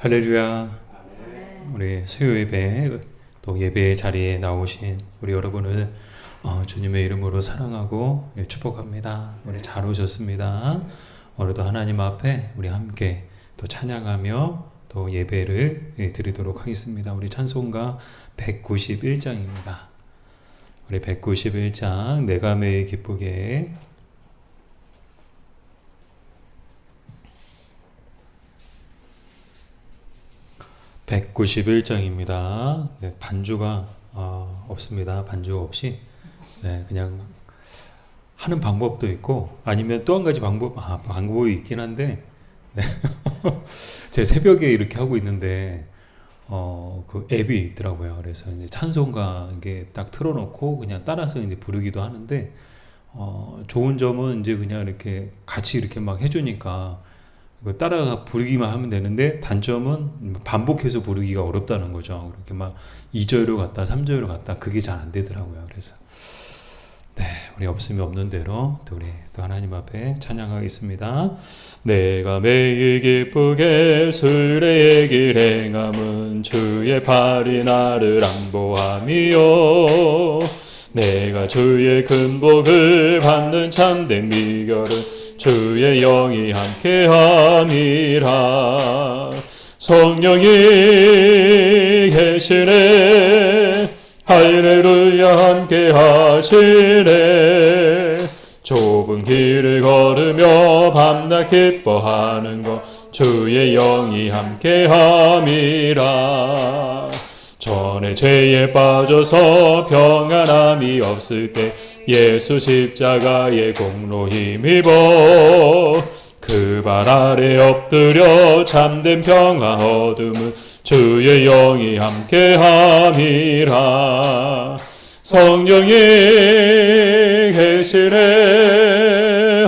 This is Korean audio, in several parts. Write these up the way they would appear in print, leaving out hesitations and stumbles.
할렐루야. 우리 수요 예배 또 예배 자리에 나오신 우리 여러분을 주님의 이름으로 사랑하고 축복합니다. 우리 잘 오셨습니다. 오늘도 하나님 앞에 우리 함께 또 찬양하며 또 예배를 드리도록 하겠습니다. 우리 찬송가 191장입니다. 우리 191장 내가 매일 기쁘게. (191장입니다) 네, 반주가 없습니다. 반주 없이 그냥 하는 방법도 있고 아니면 또 한 가지 방법이 있긴 한데 제 새벽에 이렇게 하고 있는데 그 앱이 있더라고요. 그래서 이제 찬송가 이게 딱 틀어놓고 그냥 따라서 이제 부르기도 하는데 좋은 점은 이제 그냥 이렇게 같이 이렇게 막 해주니까 따라 부르기만 하면 되는데 단점은 반복해서 부르기가 어렵다는 거죠. 그렇게 막 2절로 갔다 3절로 갔다 그게 잘 안 되더라고요. 그래서 우리 없으면 없는 대로 우리 또 하나님 앞에 찬양하겠습니다. 내가 매일 기쁘게 순례의 길 행함은 주의 팔이 나를 안보함이요, 내가 주의 큰 복을 받는 참된 비결은 주의 영이 함께함이라. 성령이 계시네, 할렐루야 함께하시네. 좁은 길을 걸으며 밤낮 기뻐하는 것 주의 영이 함께함이라. 전에 죄에 빠져서 평안함이 없을 때 예수 십자가의 공로 힘입어 그 발 아래 엎드려 참된 평화 얻음은 주의 영이 함께함이라. 성령이 계시네,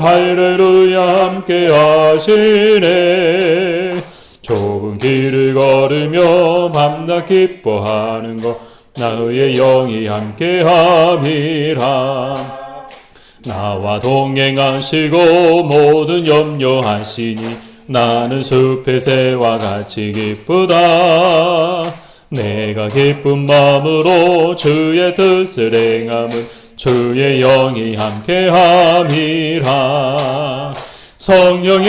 할렐루야 함께하시네. 좁은 길을 걸으며 밤낮 기뻐하는 것 나의 영이 함께함이라. 나와 동행하시고 모든 염려하시니 나는 숲의 새와 같이 기쁘다. 내가 기쁜 마음으로 주의 뜻을 행함은 주의 영이 함께함이라. 성령이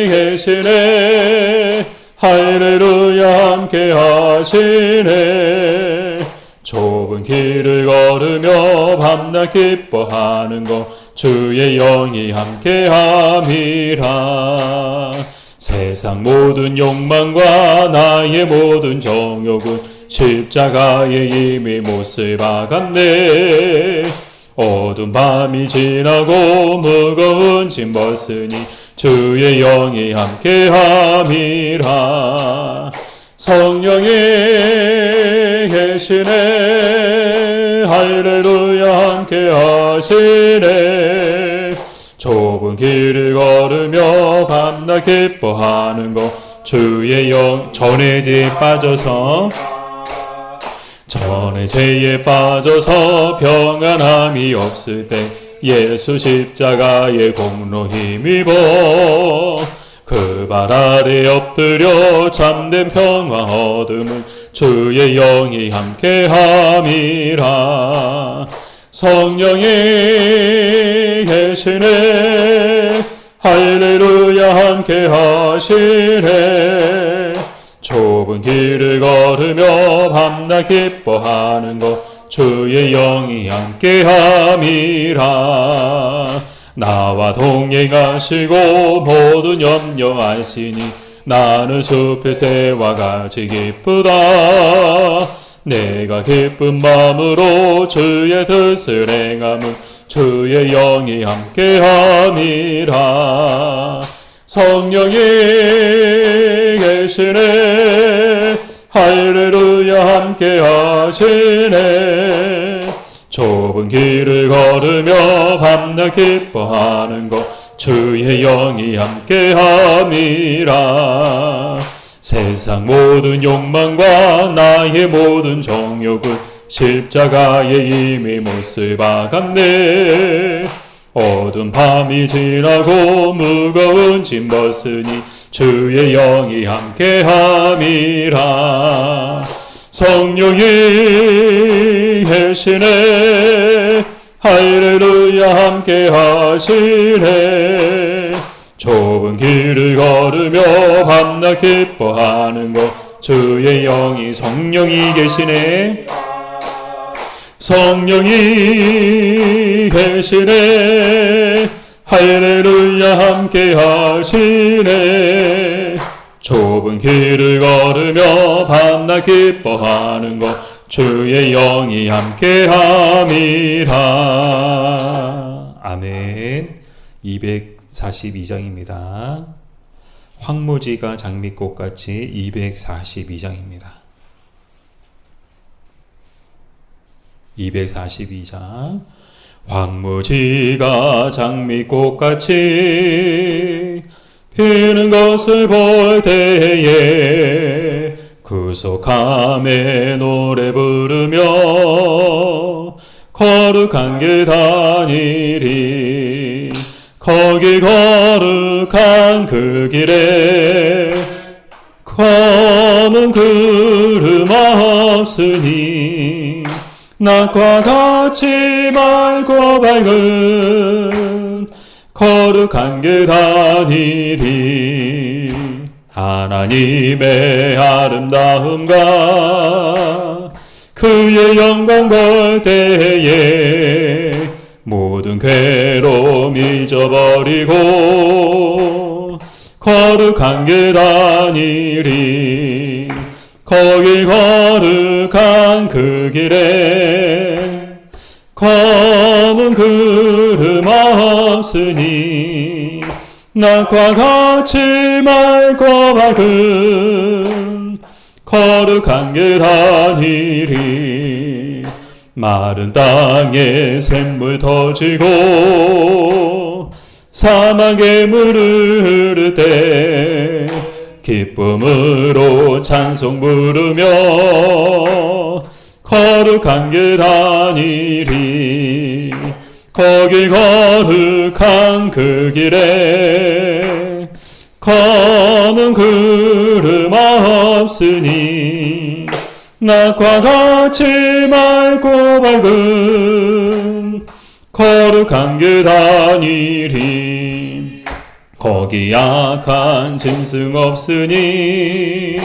계시네, 할렐루야 함께하시네. 좁은 길을 걸으며 밤낮 기뻐하는 것 주의 영이 함께함이라. 세상 모든 욕망과 나의 모든 정욕은 십자가에 이미 못을 박았네. 어두운 밤이 지나고 무거운 짐 벗으니 주의 영이 함께함이라. 성령이 계시네, 할렐루야 함께하시네. 좁은 길을 걸으며 밤낮 기뻐하는 것 주의 영. 전에 죄에 빠져서 평안함이 없을 때 예수 십자가의 공로 힘입어 그 발 아래 엎드려 참된 평화 얻음은 주의 영이 함께함이라. 성령이 계시네, 할렐루야 함께하시네. 좁은 길을 걸으며 밤낮 기뻐하는 것 주의 영이 함께함이라. 나와 동행하시고 모든 염려하시니 나는 숲의 새와 같이 기쁘다. 내가 기쁜 마음으로 주의 뜻을 행함은 주의 영이 함께함이라. 성령이 계시네, 할렐루야 함께하시네. 좁은 길을 걸으며 밤낮 기뻐하는 것 주의 영이 함께함이라. 세상 모든 욕망과 나의 모든 정욕은 십자가에 이미 못을 박았네. 어두운 밤이 지나고 무거운 짐 벗으니 주의 영이 함께함이라. 성령이 계시네. 할렐루야 함께하시네. 좁은 길을 걸으며 밤낮 기뻐하는 것 주의 영이 성령이 계시네. 성령이 계시네. 할렐루야 함께 하시네. 좁은 길을 걸으며 밤낮 기뻐하는 것 주의 영이 함께 함이라. 아멘. 242장입니다. 황무지가 장미꽃같이 242장입니다. 242장. 황무지가 장미꽃같이 피는 것을 볼 때에 구속함에 노래 부르며 거룩한 길 다니리. 거기 거룩한 그 길에 검은 구름 없으니 낮과 같이 맑고 밝은 거룩한 길 다니리. 하나님의 아름다움과 그의 영광 볼 때에 모든 괴로움 잊어버리고 거룩한 길 다니리. 거기 거룩한 그 길에 검은 구름 없으니 낮과 같이 맑고 밝은 거룩한 길 다니리. 마른 땅에 샘물 터지고 사막에 물을 흐를 때 기쁨으로 찬송 부르며 거룩한 길 다니리. 거기 거룩한 그 길에 검은 구름 없으니 낮과 같이 맑고 밝은 거룩한 길 다니리. 거기 약한 짐승 없으니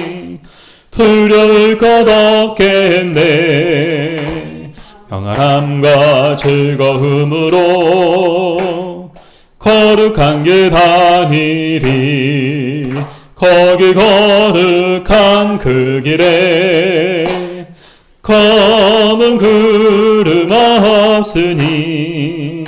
두려울 것 없겠네. 평안함과 즐거움으로 거룩한 길 다니리. 거기 거룩한 그 길에 검은 구름 없으니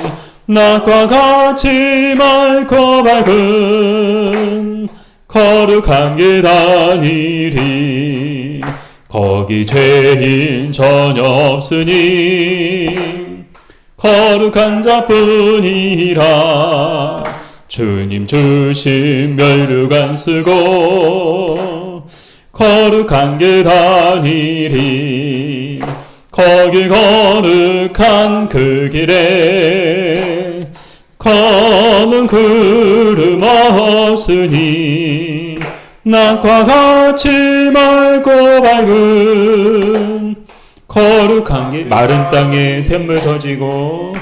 낮과 같이 맑고 밝은 거룩한 길 다니리. 거기 죄인 전혀 없으니 거룩한 자뿐이라. 주님 주신 멸류관 쓰고 거룩한 길 다니리. 거기 거룩한 그 길에 검은 구름 없으니 낮과 같이 맑고 밝은 거룩한 길. 마른 땅에 샘물 터지고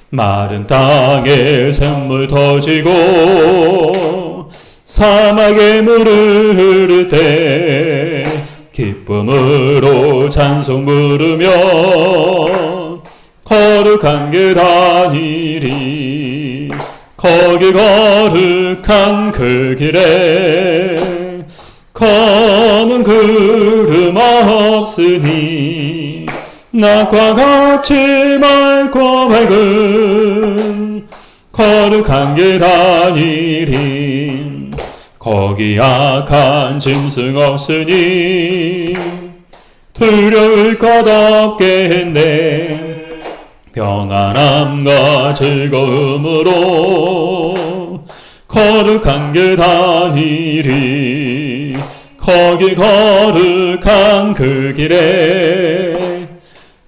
마른 땅에 샘물 터지고 사막에 물을 흐를 때 기쁨으로 찬송 부르며 거룩한 길 다니리. 거기 거룩한 그 길에 검은 구름 없으니 낮과 같이 맑고 밝은 거룩한 길 다니리. 거기 약한 짐승 없으니 두려울 것 없겠네. 평안함과 즐거움으로 거룩한 길 다니리. 거기 거룩한 그 길에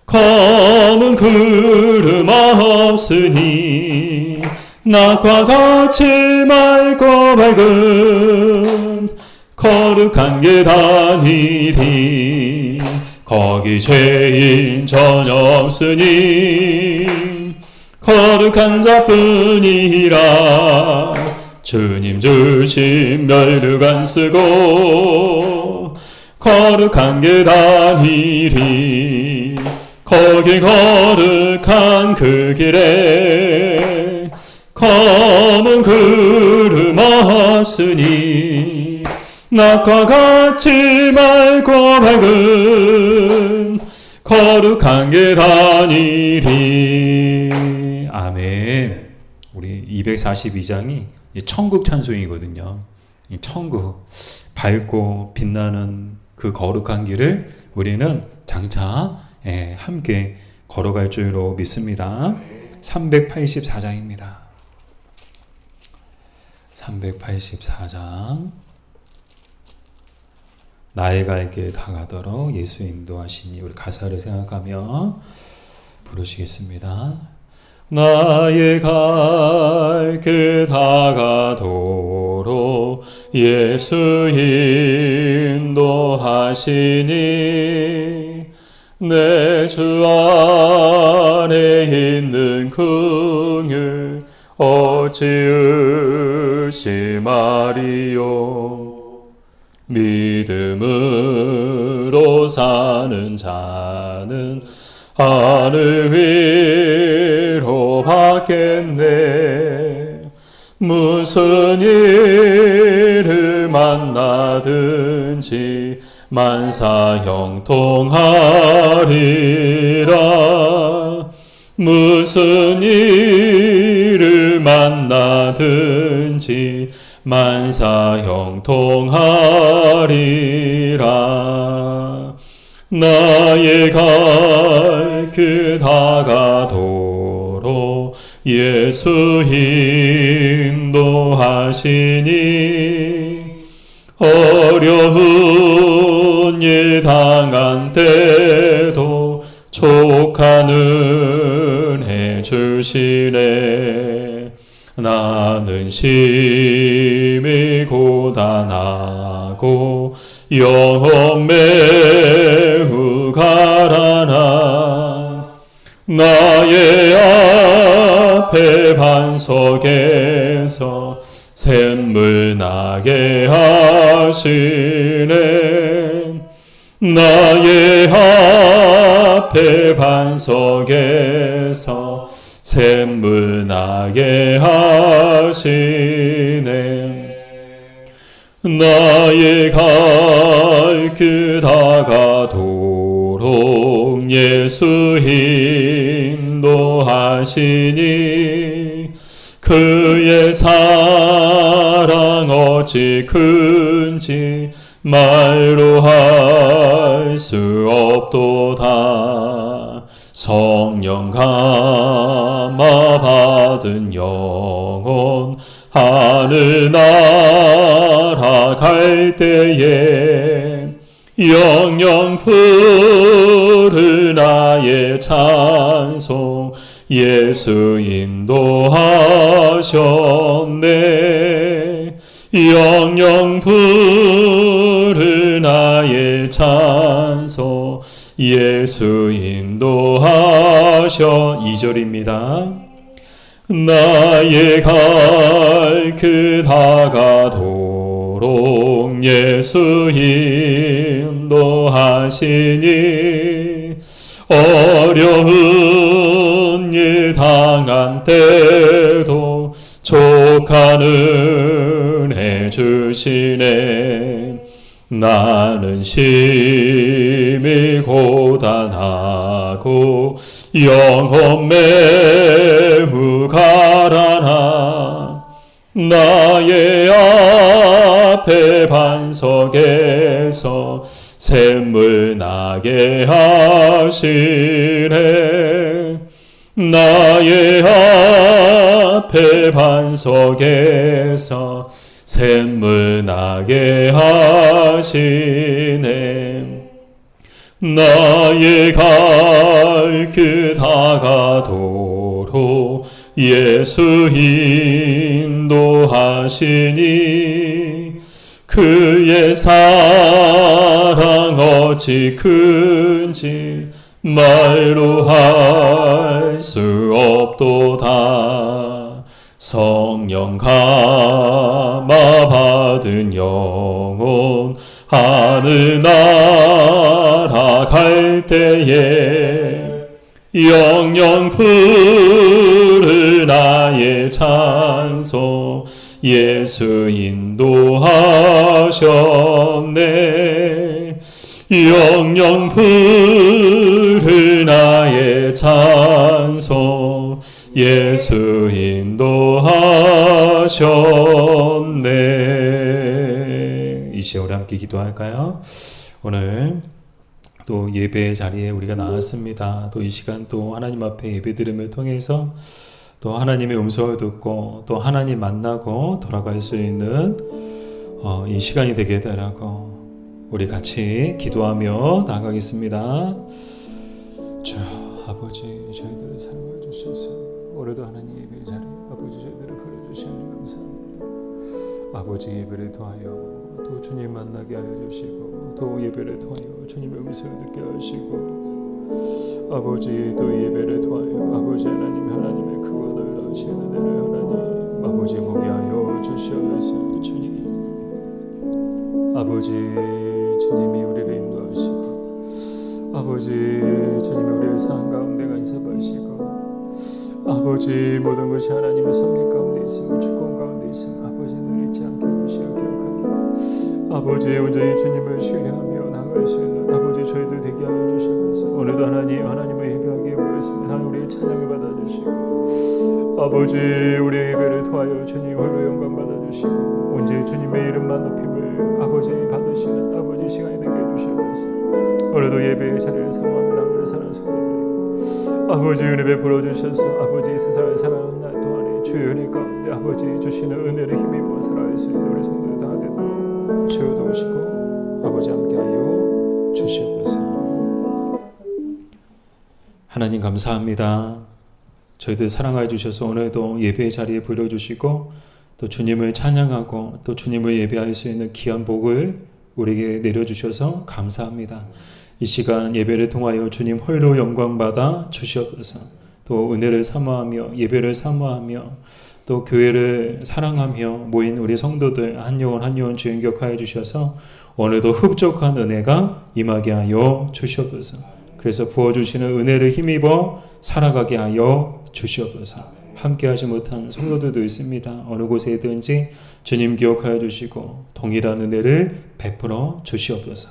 검은 구름 없으니 낮과 같이 맑고 밝은 거룩한 계단이리 거기 죄인 전혀 없으니 거룩한 자뿐이라 주님 주신 멸류관 쓰고 거룩한 계단이리 거기 거룩한 그 길에 검은 구름 없으니 낮과 같이 맑고 밝은 거룩한 계단이리. 아멘. 우리 242장이 천국 찬송이거든요. 천국 밝고 빛나는 그 거룩한 길을 우리는 장차 함께 걸어갈 줄로 믿습니다. 384장입니다. 384장. 나의 갈 길 다가도록 예수 인도하시니. 우리 가사를 생각하며 부르시겠습니다. 나의 갈 길 다가도록 예수 인도하시니 내 주 안에 있는 긍휼 어찌 의심하리요. 믿음으로 사는 자는 하늘 위로 받겠네. 무슨 일을 만나든지 만사 형통하리라. 무슨 일을 만나든지 만사 형통하리라. 나의 갈 길 다가도록 예수 인도하시니 어려운 일 당한 때도 족한 은혜 주시네. 나는 심히 고단하고 영혼 매우 가라나. 나의 앞에 반석에서 샘물 나게 하시네. 나의 앞에 반석에서 샘물 나게 하시네. 나의 갈 길 다가도록 예수 인도하시니 그의 사랑 어찌 큰지 말로 할 수 없도다. 성령 감화 받은 영혼 하늘나라 갈 때에 영영 부를 나의 찬송 예수 인도하셨네. 영영 부를 나의 찬송 예수 인도하셔. 2절입니다. 나의 갈 길 다가도록 예수 인도하시니 어려운 일 당한 때도 족한 은혜 주시네. 나는 심히 고단하고 영혼 매우 가라나. 나의 앞에 반석에서 샘물 나게 하시네. 나의 앞에 반석에서 샘물 나게 하시네. 나의 갈 길 다가도록 예수 인도하시니 그의 사랑 어찌 큰지 말로 할 수 없도다. 성령 감화 받은 영혼 하늘나라 갈 때에 영영 부를 나의 찬송 예수 인도하셨네. 영영 부를 나의 찬송 예수 인도하셨네. 이 시간 우리 함께 기도할까요? 오늘 또 예배의 자리에 우리가 나왔습니다. 또 이 시간 또 하나님 앞에 예배 드림을 통해서 또 하나님의 음성을 듣고 또 하나님 만나고 돌아갈 수 있는 이 시간이 되게 해달라고 우리 같이 기도하며 나가겠습니다. 주 아버지, 저희들을 사랑해 주셔서 오늘도 하나님 예배의 자리에 아버지 저희들을 부르주시니 감사합니다. 아버지 예배를 통하여 또 주님 만나게 하여 주시고 또 예배를 통하여 주님의 음성을 듣게 하시고 아버지 또 예배를 통하여 아버지 하나님의 크고 놀라우신 은혜를 하나님 아버지 보게 하여 주시옵소서. 주님 아버지 주님이 우리를 인도하시고 아버지 주님이 우리의 삶 가운데 간섭하시고 아버지 모든 것이 하나님의 섭리 가운데 있으며 주권 가운데 있으며 아버지 늘 잊지 않게 해주시어 기억하며 아버지 온전히 주님을 신뢰하며 나아갈 수 있는 아버지 저희들 되게 하여 주시면서 오늘도 하나님을 예배하기에 모였습니다. 하나님 우리의 찬양을 받아주시고 아버지 우리의 예배를 통하여 주님 홀로 영광 받아주시고 온전히 주님의 이름만 높임을 아버지 받으시는 아버지 시간이 되게 해주시면서 오늘도 예배의 자리를 사모하며 나무를 사는 성도들 아버지 은혜 베풀어 주셔서 아버지 세상을 살아가는 날 동안에 주의 은혜 가운데 아버지 주시는 은혜를 힘입어 살아갈 수 있는 우리 성도들 다 되도록 주여 도우시고 아버지 함께하여 주시옵소서. 하나님 감사합니다. 저희들 사랑하여 주셔서 오늘도 예배의 자리에 불러주시고 또 주님을 찬양하고 또 주님을 예배할 수 있는 귀한 복을 우리에게 내려주셔서 감사합니다. 이 시간 예배를 통하여 주님 홀로 영광받아 주시옵소서. 또 은혜를 사모하며 예배를 사모하며 또 교회를 사랑하며 모인 우리 성도들 한 영혼 한 영혼 주여 인격하여 주셔서 오늘도 흡족한 은혜가 임하게 하여 주시옵소서. 그래서 부어주시는 은혜를 힘입어 살아가게 하여 주시옵소서. 함께하지 못한 성도들도 있습니다. 어느 곳에 있든지 주님 기억하여 주시고 동일한 은혜를 베풀어 주시옵소서.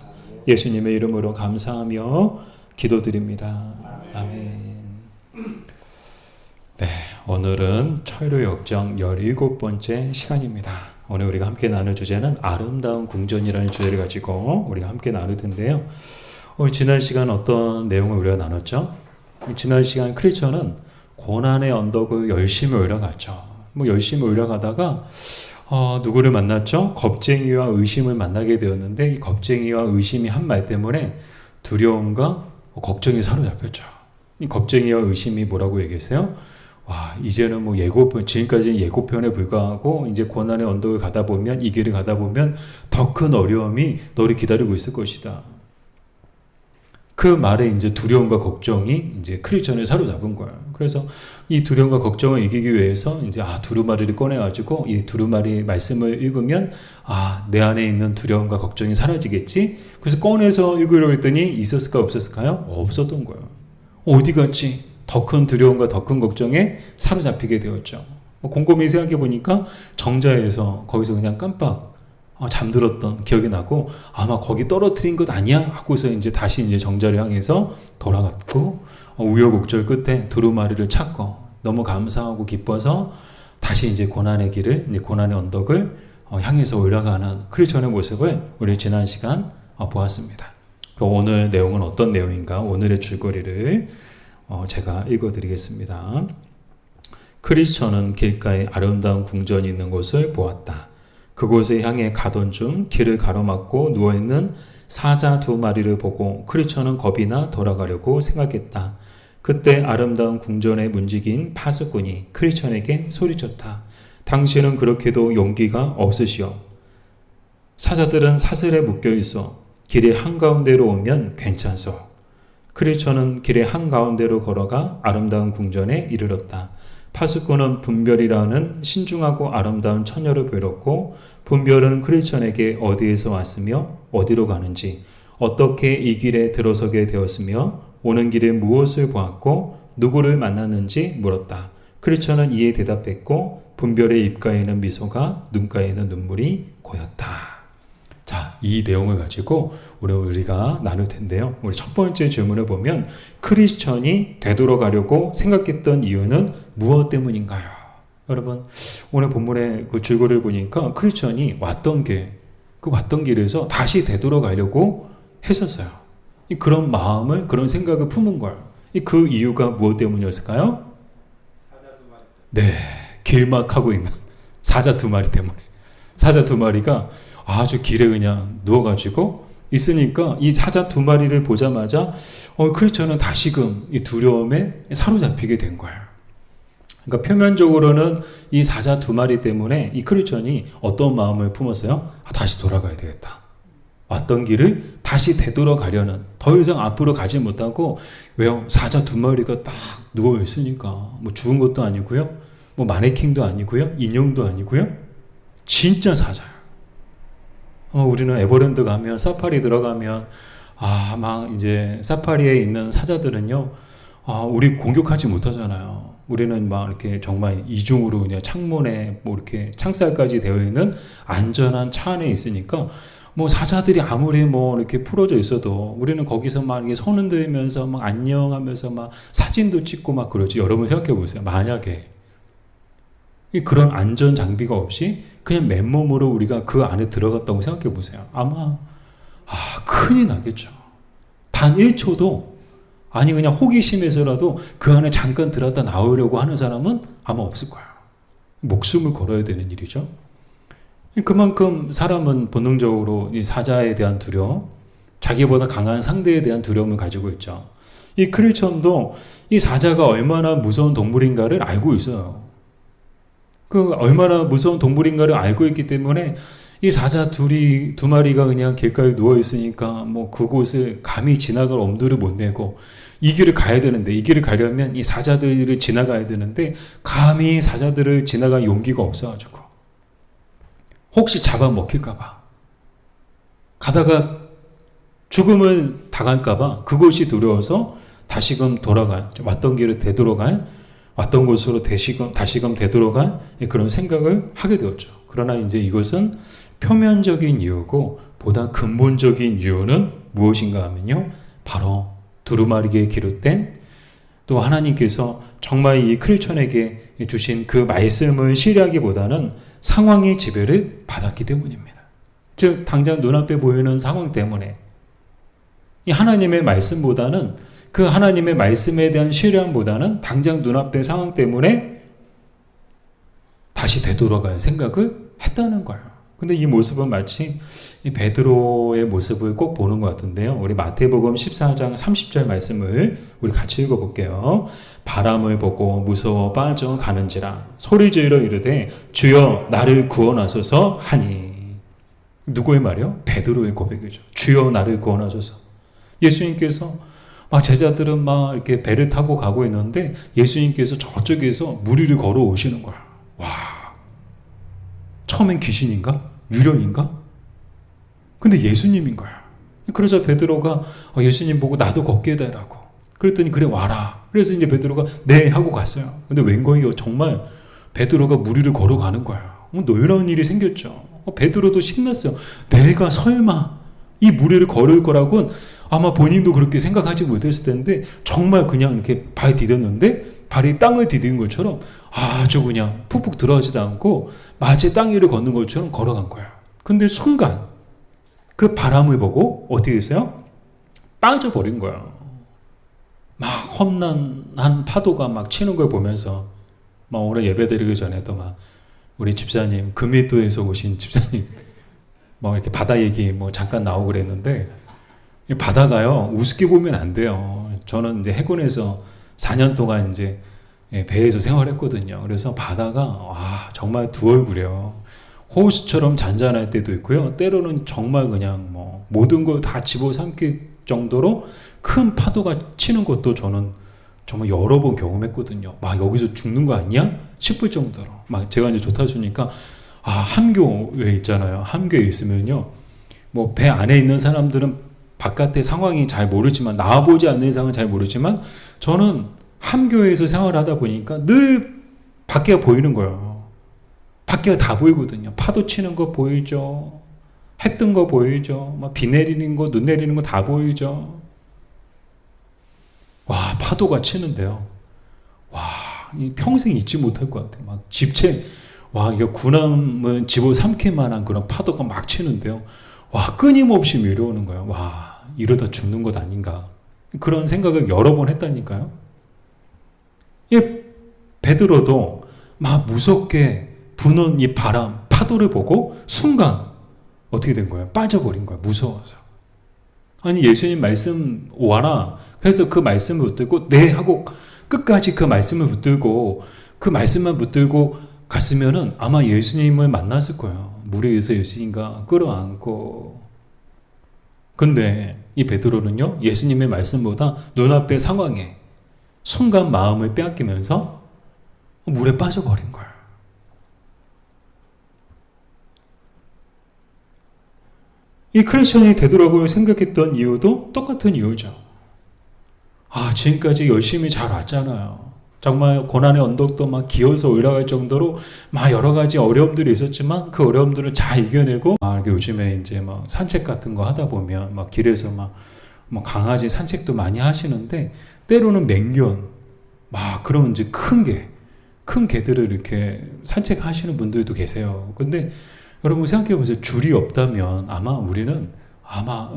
예수님의 이름으로 감사하며 기도드립니다. 아멘. 네, 오늘은 철로역정 17번째 시간입니다. 오늘 우리가 함께 나눌 주제는 아름다운 궁전이라는 주제를 가지고 우리가 함께 나눌 텐데요. 오늘 지난 시간 어떤 내용을 우리가 나눴죠? 지난 시간 크리스천은 고난의 언덕을 열심히 올라갔죠. 열심히 올라가다가 누구를 만났죠? 겁쟁이와 의심을 만나게 되었는데 이 겁쟁이와 의심이 한 말 때문에 두려움과 걱정이 사로잡혔죠. 이 겁쟁이와 의심이 뭐라고 얘기했어요? 와, 이제는 예고편, 지금까지는 예고편에 불과하고 이제 고난의 언덕을 가다 보면 이 길을 가다 보면 더 큰 어려움이 너를 기다리고 있을 것이다. 그 말에 이제 두려움과 걱정이 이제 크리스천을 사로잡은 거예요. 그래서 이 두려움과 걱정을 이기기 위해서 이제 두루마리를 꺼내가지고 이 두루마리 말씀을 읽으면 내 안에 있는 두려움과 걱정이 사라지겠지. 그래서 꺼내서 읽으려고 했더니 있었을까 없었을까요? 없었던 거예요. 어디 갔지? 더 큰 두려움과 더 큰 걱정에 사로잡히게 되었죠. 곰곰이 생각해 보니까 정자에서 거기서 그냥 깜빡 잠들었던 기억이 나고 아마 거기 떨어뜨린 것 아니야? 하고서 이제 다시 이제 정자를 향해서 돌아갔고 우여곡절 끝에 두루마리를 찾고 너무 감사하고 기뻐서 다시 이제 고난의 길을 고난의 언덕을 향해서 올라가는 크리스천의 모습을 우리 지난 시간 보았습니다. 오늘 내용은 어떤 내용인가? 오늘의 줄거리를 제가 읽어드리겠습니다. 크리스천은 길가에 아름다운 궁전이 있는 곳을 보았다. 그곳에 향해 가던 중 길을 가로막고 누워있는 사자 2마리를 보고 크리스천은 겁이 나 돌아가려고 생각했다. 그때 아름다운 궁전에 문지긴 파수꾼이 크리스천에게 소리쳤다. 당신은 그렇게도 용기가 없으시오. 사자들은 사슬에 묶여 있어 길의 한가운데로 오면 괜찮소. 크리처는 길의 한가운데로 걸어가 아름다운 궁전에 이르렀다. 파수꾼은 분별이라는 신중하고 아름다운 처녀를 불렀고 분별은 크리처에게 어디에서 왔으며 어디로 가는지 어떻게 이 길에 들어서게 되었으며 오는 길에 무엇을 보았고 누구를 만났는지 물었다. 크리처는 이에 대답했고 분별의 입가에는 미소가 눈가에는 눈물이 고였다. 자, 이 내용을 가지고 우리가 나눌 텐데요. 우리 첫 번째 질문을 보면 크리스천이 되돌아가려고 생각했던 이유는 무엇 때문인가요? 여러분, 오늘 본문의 그 줄거리를 보니까 크리스천이 왔던 길에서 다시 되돌아가려고 했었어요. 그런 마음을, 그런 생각을 품은 거예요. 그 이유가 무엇 때문이었을까요? 네, 길막하고 있는 사자 두 마리 때문에. 사자 두 마리가 아주 길에 그냥 누워가지고 있으니까 이 사자 두 마리를 보자마자 크리스천은 다시금 이 두려움에 사로잡히게 된 거예요. 그러니까 표면적으로는 이 사자 두 마리 때문에 이 크리스천이 어떤 마음을 품었어요? 다시 돌아가야 되겠다. 왔던 길을 다시 되돌아가려는, 더 이상 앞으로 가지 못하고, 왜요? 사자 두 마리가 딱 누워있으니까 뭐 죽은 것도 아니고요, 뭐 마네킹도 아니고요, 인형도 아니고요, 진짜 사자예요. 우리는 에버랜드 가면, 사파리 들어가면, 막 이제 사파리에 있는 사자들은요, 우리 공격하지 못하잖아요. 우리는 막 이렇게 정말 이중으로 그냥 창문에 뭐 이렇게 창살까지 되어 있는 안전한 차 안에 있으니까, 뭐 사자들이 아무리 뭐 이렇게 풀어져 있어도 우리는 거기서 막 이렇게 손 흔들면서 막 안녕하면서 막 사진도 찍고 막 그러지. 여러분 생각해 보세요. 만약에 그런 안전 장비가 없이 그냥 맨몸으로 우리가 그 안에 들어갔다고 생각해 보세요. 아마 큰일 나겠죠. 단 1초도 아니 그냥 호기심에서라도 그 안에 잠깐 들어갔다 나오려고 하는 사람은 아마 없을 거예요. 목숨을 걸어야 되는 일이죠. 그만큼 사람은 본능적으로 이 사자에 대한 두려움, 자기보다 강한 상대에 대한 두려움을 가지고 있죠. 이 크리스천도 이 사자가 얼마나 무서운 동물인가를 알고 있어요. 그 얼마나 무서운 동물인가를 알고 있기 때문에 이 사자 두 마리가 그냥 길가에 누워 있으니까 뭐 그곳을 감히 지나갈 엄두를 못 내고 이 길을 가야 되는데, 이 길을 가려면 이 사자들을 지나가야 되는데 감히 사자들을 지나갈 용기가 없어가지고 혹시 잡아먹힐까봐, 가다가 죽음을 당할까봐 그것이 두려워서 다시금 왔던 길을 되돌아갈, 왔던 곳으로 다시금 되돌아갈 그런 생각을 하게 되었죠. 그러나 이제 이것은 표면적인 이유고 보다 근본적인 이유는 무엇인가 하면요, 바로 두루마리에 기록된, 또 하나님께서 정말 이 크리스천에게 주신 그 말씀을 신뢰하기보다는 상황의 지배를 받았기 때문입니다. 즉 당장 눈앞에 보이는 상황 때문에 이 하나님의 말씀보다는, 그 하나님의 말씀에 대한 신뢰함보다는 당장 눈앞의 상황 때문에 다시 되돌아갈 생각을 했다는 거예요. 근데 이 모습은 마치 이 베드로의 모습을 꼭 보는 것 같은데요. 우리 마태복음 14장 30절 말씀을 우리 같이 읽어볼게요. 바람을 보고 무서워 빠져가는지라 소리 지르어 이르되 주여 나를 구원하소서 하니. 누구의 말이요? 베드로의 고백이죠. 주여 나를 구원하소서. 예수님께서 막 제자들은 막 이렇게 배를 타고 가고 있는데 예수님께서 저쪽에서 무리를 걸어 오시는 거야. 와, 처음엔 귀신인가? 유령인가? 근데 예수님인 거야. 그러자 베드로가 예수님 보고 나도 걷게 해달라고. 그랬더니 그래 와라. 그래서 이제 베드로가 네 하고 갔어요. 근데 웬거이요, 정말 베드로가 무리를 걸어가는 거야. 놀라운 일이 생겼죠. 베드로도 신났어요. 내가 설마 이 무리를 걸을 거라고는 아마 본인도 그렇게 생각하지 못했을 텐데 정말 그냥 이렇게 발 디뎠는데 발이 땅을 디딘 것처럼 아주 그냥 푹푹 들어가지도 않고 마치 땅 위를 걷는 것처럼 걸어간 거야. 근데 순간 그 바람을 보고 어떻게 했어요? 빠져버린 거야. 막 험난한 파도가 막 치는 걸 보면서 막 오늘 예배드리기 전에도 막 우리 집사님, 금이도에서 오신 집사님 뭐 이렇게 바다 얘기 뭐 잠깐 나오고 그랬는데, 바다가요 우습게 보면 안 돼요. 저는 이제 해군에서 4년 동안 이제 배에서 생활했거든요. 그래서 바다가 정말 두 얼굴이에요. 호수처럼 잔잔할 때도 있고요. 때로는 정말 그냥 뭐 모든 걸 다 집어삼킬 정도로 큰 파도가 치는 것도 저는 정말 여러 번 경험했거든요. 막 여기서 죽는 거 아니야? 싶을 정도로. 막 제가 이제 조타수니까 함교에 있잖아요. 함교에 있으면요. 뭐 배 안에 있는 사람들은 바깥의 상황이 잘 모르지만, 나와보지 않는 이상은 잘 모르지만, 저는 함교에서 생활을 하다 보니까 늘 밖에가 보이는 거예요. 밖에가 다 보이거든요. 파도 치는 거 보이죠. 해 뜬 거 보이죠. 막 비 내리는 거, 눈 내리는 거 다 보이죠. 와, 파도가 치는데요. 와, 평생 잊지 못할 것 같아요. 막 집채, 와, 이거 군함은 집어삼킬 만한 그런 파도가 막 치는데요. 와, 끊임없이 밀어오는 거예요. 와, 이러다 죽는 것 아닌가. 그런 생각을 여러 번 했다니까요. 베드로도 막 무섭게 부는 이 바람, 파도를 보고 순간 어떻게 된 거예요? 빠져버린 거예요. 무서워서. 아니, 예수님 말씀 와라. 그래서 그 말씀을 붙들고 네 하고 끝까지 그 말씀을 붙들고 그 말씀만 붙들고 갔으면은 아마 예수님을 만났을 거예요. 물에 의해서 예수님과 끌어안고. 근데 이 베드로는요, 예수님의 말씀보다 눈앞의 상황에 순간 마음을 빼앗기면서 물에 빠져버린 거예요. 이 크리스천이 되더라고요 생각했던 이유도 똑같은 이유죠. 지금까지 열심히 잘 왔잖아요. 정말 고난의 언덕도 막 기어서 올라갈 정도로 막 여러 가지 어려움들이 있었지만 그 어려움들을 잘 이겨내고, 요즘에 이제 막 산책 같은 거 하다 보면 막 길에서 뭐 강아지 산책도 많이 하시는데, 때로는 맹견, 그러면 이제 큰 개들을 이렇게 산책하시는 분들도 계세요. 근데 여러분 생각해 보세요. 줄이 없다면 아마 우리는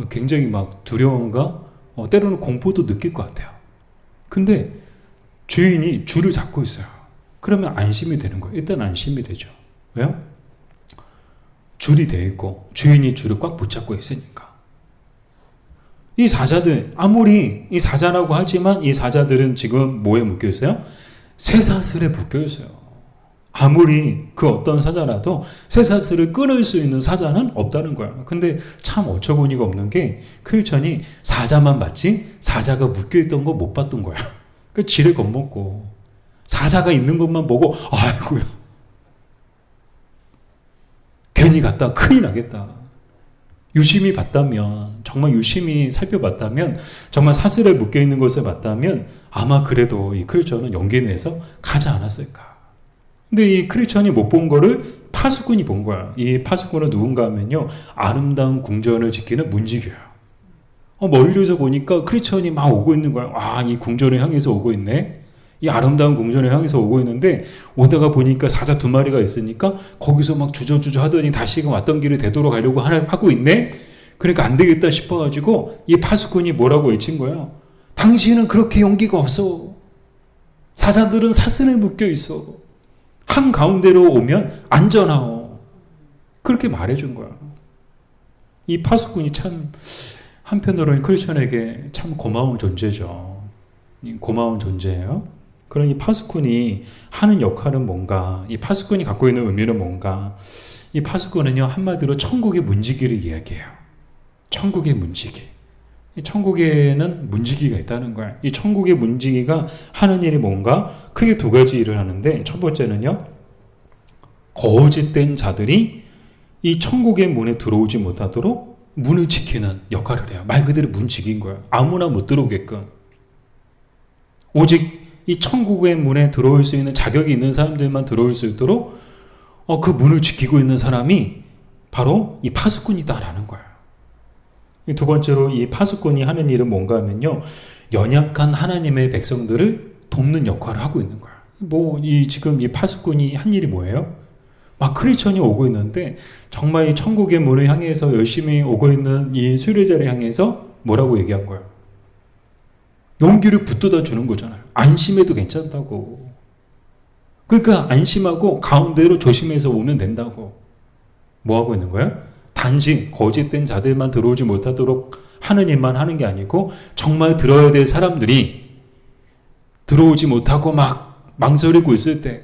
굉장히 막 두려움과 때로는 공포도 느낄 것 같아요. 근데 주인이 줄을 잡고 있어요. 그러면 안심이 되는 거예요. 일단 안심이 되죠. 왜요? 줄이 돼 있고 주인이 줄을 꽉 붙잡고 있으니까. 이 사자들, 아무리 이 사자라고 하지만 이 사자들은 지금 뭐에 묶여 있어요? 쇠사슬에 묶여 있어요. 아무리 그 어떤 사자라도 쇠사슬을 끊을 수 있는 사자는 없다는 거예요. 근데 참 어처구니가 없는 게 크리스천이 사자만 봤지 사자가 묶여있던 거 못 봤던 거야. 그 지를 겁먹고 사자가 있는 것만 보고 아이고야 괜히 갔다 큰일 나겠다. 유심히 봤다면, 정말 유심히 살펴봤다면, 정말 사슬에 묶여있는 것을 봤다면 아마 그래도 이 크리스천은 용기 내서 가지 않았을까. 근데 이 크리스천이 못 본 거를 파수꾼이 본 거야. 이 파수꾼은 누군가 하면요, 아름다운 궁전을 지키는 문지기예요. 멀리서 보니까 크리스천이 막 오고 있는 거야. 이 궁전을 향해서 오고 있네. 이 아름다운 궁전을 향해서 오고 있는데, 오다가 보니까 사자 2마리가 있으니까 거기서 막 주저주저 하더니 다시금 왔던 길을 되돌아가려고 하고 있네. 그러니까 안 되겠다 싶어가지고 이 파수꾼이 뭐라고 외친 거야. 당신은 그렇게 용기가 없어. 사자들은 사슬에 묶여 있어. 한가운데로 오면 안전하오. 그렇게 말해준 거야. 이 파수꾼이 참 한편으로는 크리스천에게 참 고마운 존재죠. 고마운 존재예요. 그런 이 파수꾼이 하는 역할은 뭔가, 이 파수꾼이 갖고 있는 의미는 뭔가, 이 파수꾼은요, 한마디로 천국의 문지기를 이야기해요. 천국의 문지기. 이 천국에는 문지기가 있다는 거야. 이 천국의 문지기가 하는 일이 뭔가 크게 2가지 일을 하는데, 첫 번째는요, 거짓된 자들이 이 천국의 문에 들어오지 못하도록 문을 지키는 역할을 해요. 말 그대로 문지기인 거예요. 아무나 못 들어오게끔. 오직 이 천국의 문에 들어올 수 있는 자격이 있는 사람들만 들어올 수 있도록 그 문을 지키고 있는 사람이 바로 이 파수꾼이다라는 거예요. 2번째로 이 파수꾼이 하는 일은 뭔가 하면요, 연약한 하나님의 백성들을 돕는 역할을 하고 있는 거예요. 지금 이 파수꾼이 한 일이 뭐예요? 크리스천이 오고 있는데 정말 이 천국의 문을 향해서 열심히 오고 있는 이 수뢰자를 향해서 뭐라고 얘기한 거예요? 용기를 붙들어 주는 거잖아요. 안심해도 괜찮다고. 그러니까 안심하고 가운데로 조심해서 오면 된다고. 뭐 하고 있는 거예요? 단지 거짓된 자들만 들어오지 못하도록 하는 일만 하는 게 아니고, 정말 들어야 될 사람들이 들어오지 못하고 막 망설이고 있을 때,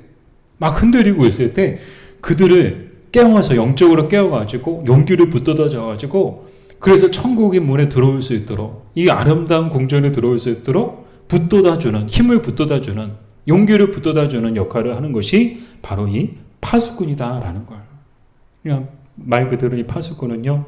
막 흔들리고 있을 때 그들을 깨워서 영적으로 깨워가지고 용기를 붙들어줘가지고 그래서 천국의 문에 들어올 수 있도록 이 아름다운 궁전에 들어올 수 있도록 붙돋아주는 힘을 붙돋아주는 용기를 붙돋아주는 역할을 하는 것이 바로 이 파수꾼이다라는 거예요. 그냥 말 그대로 이 파수꾼은요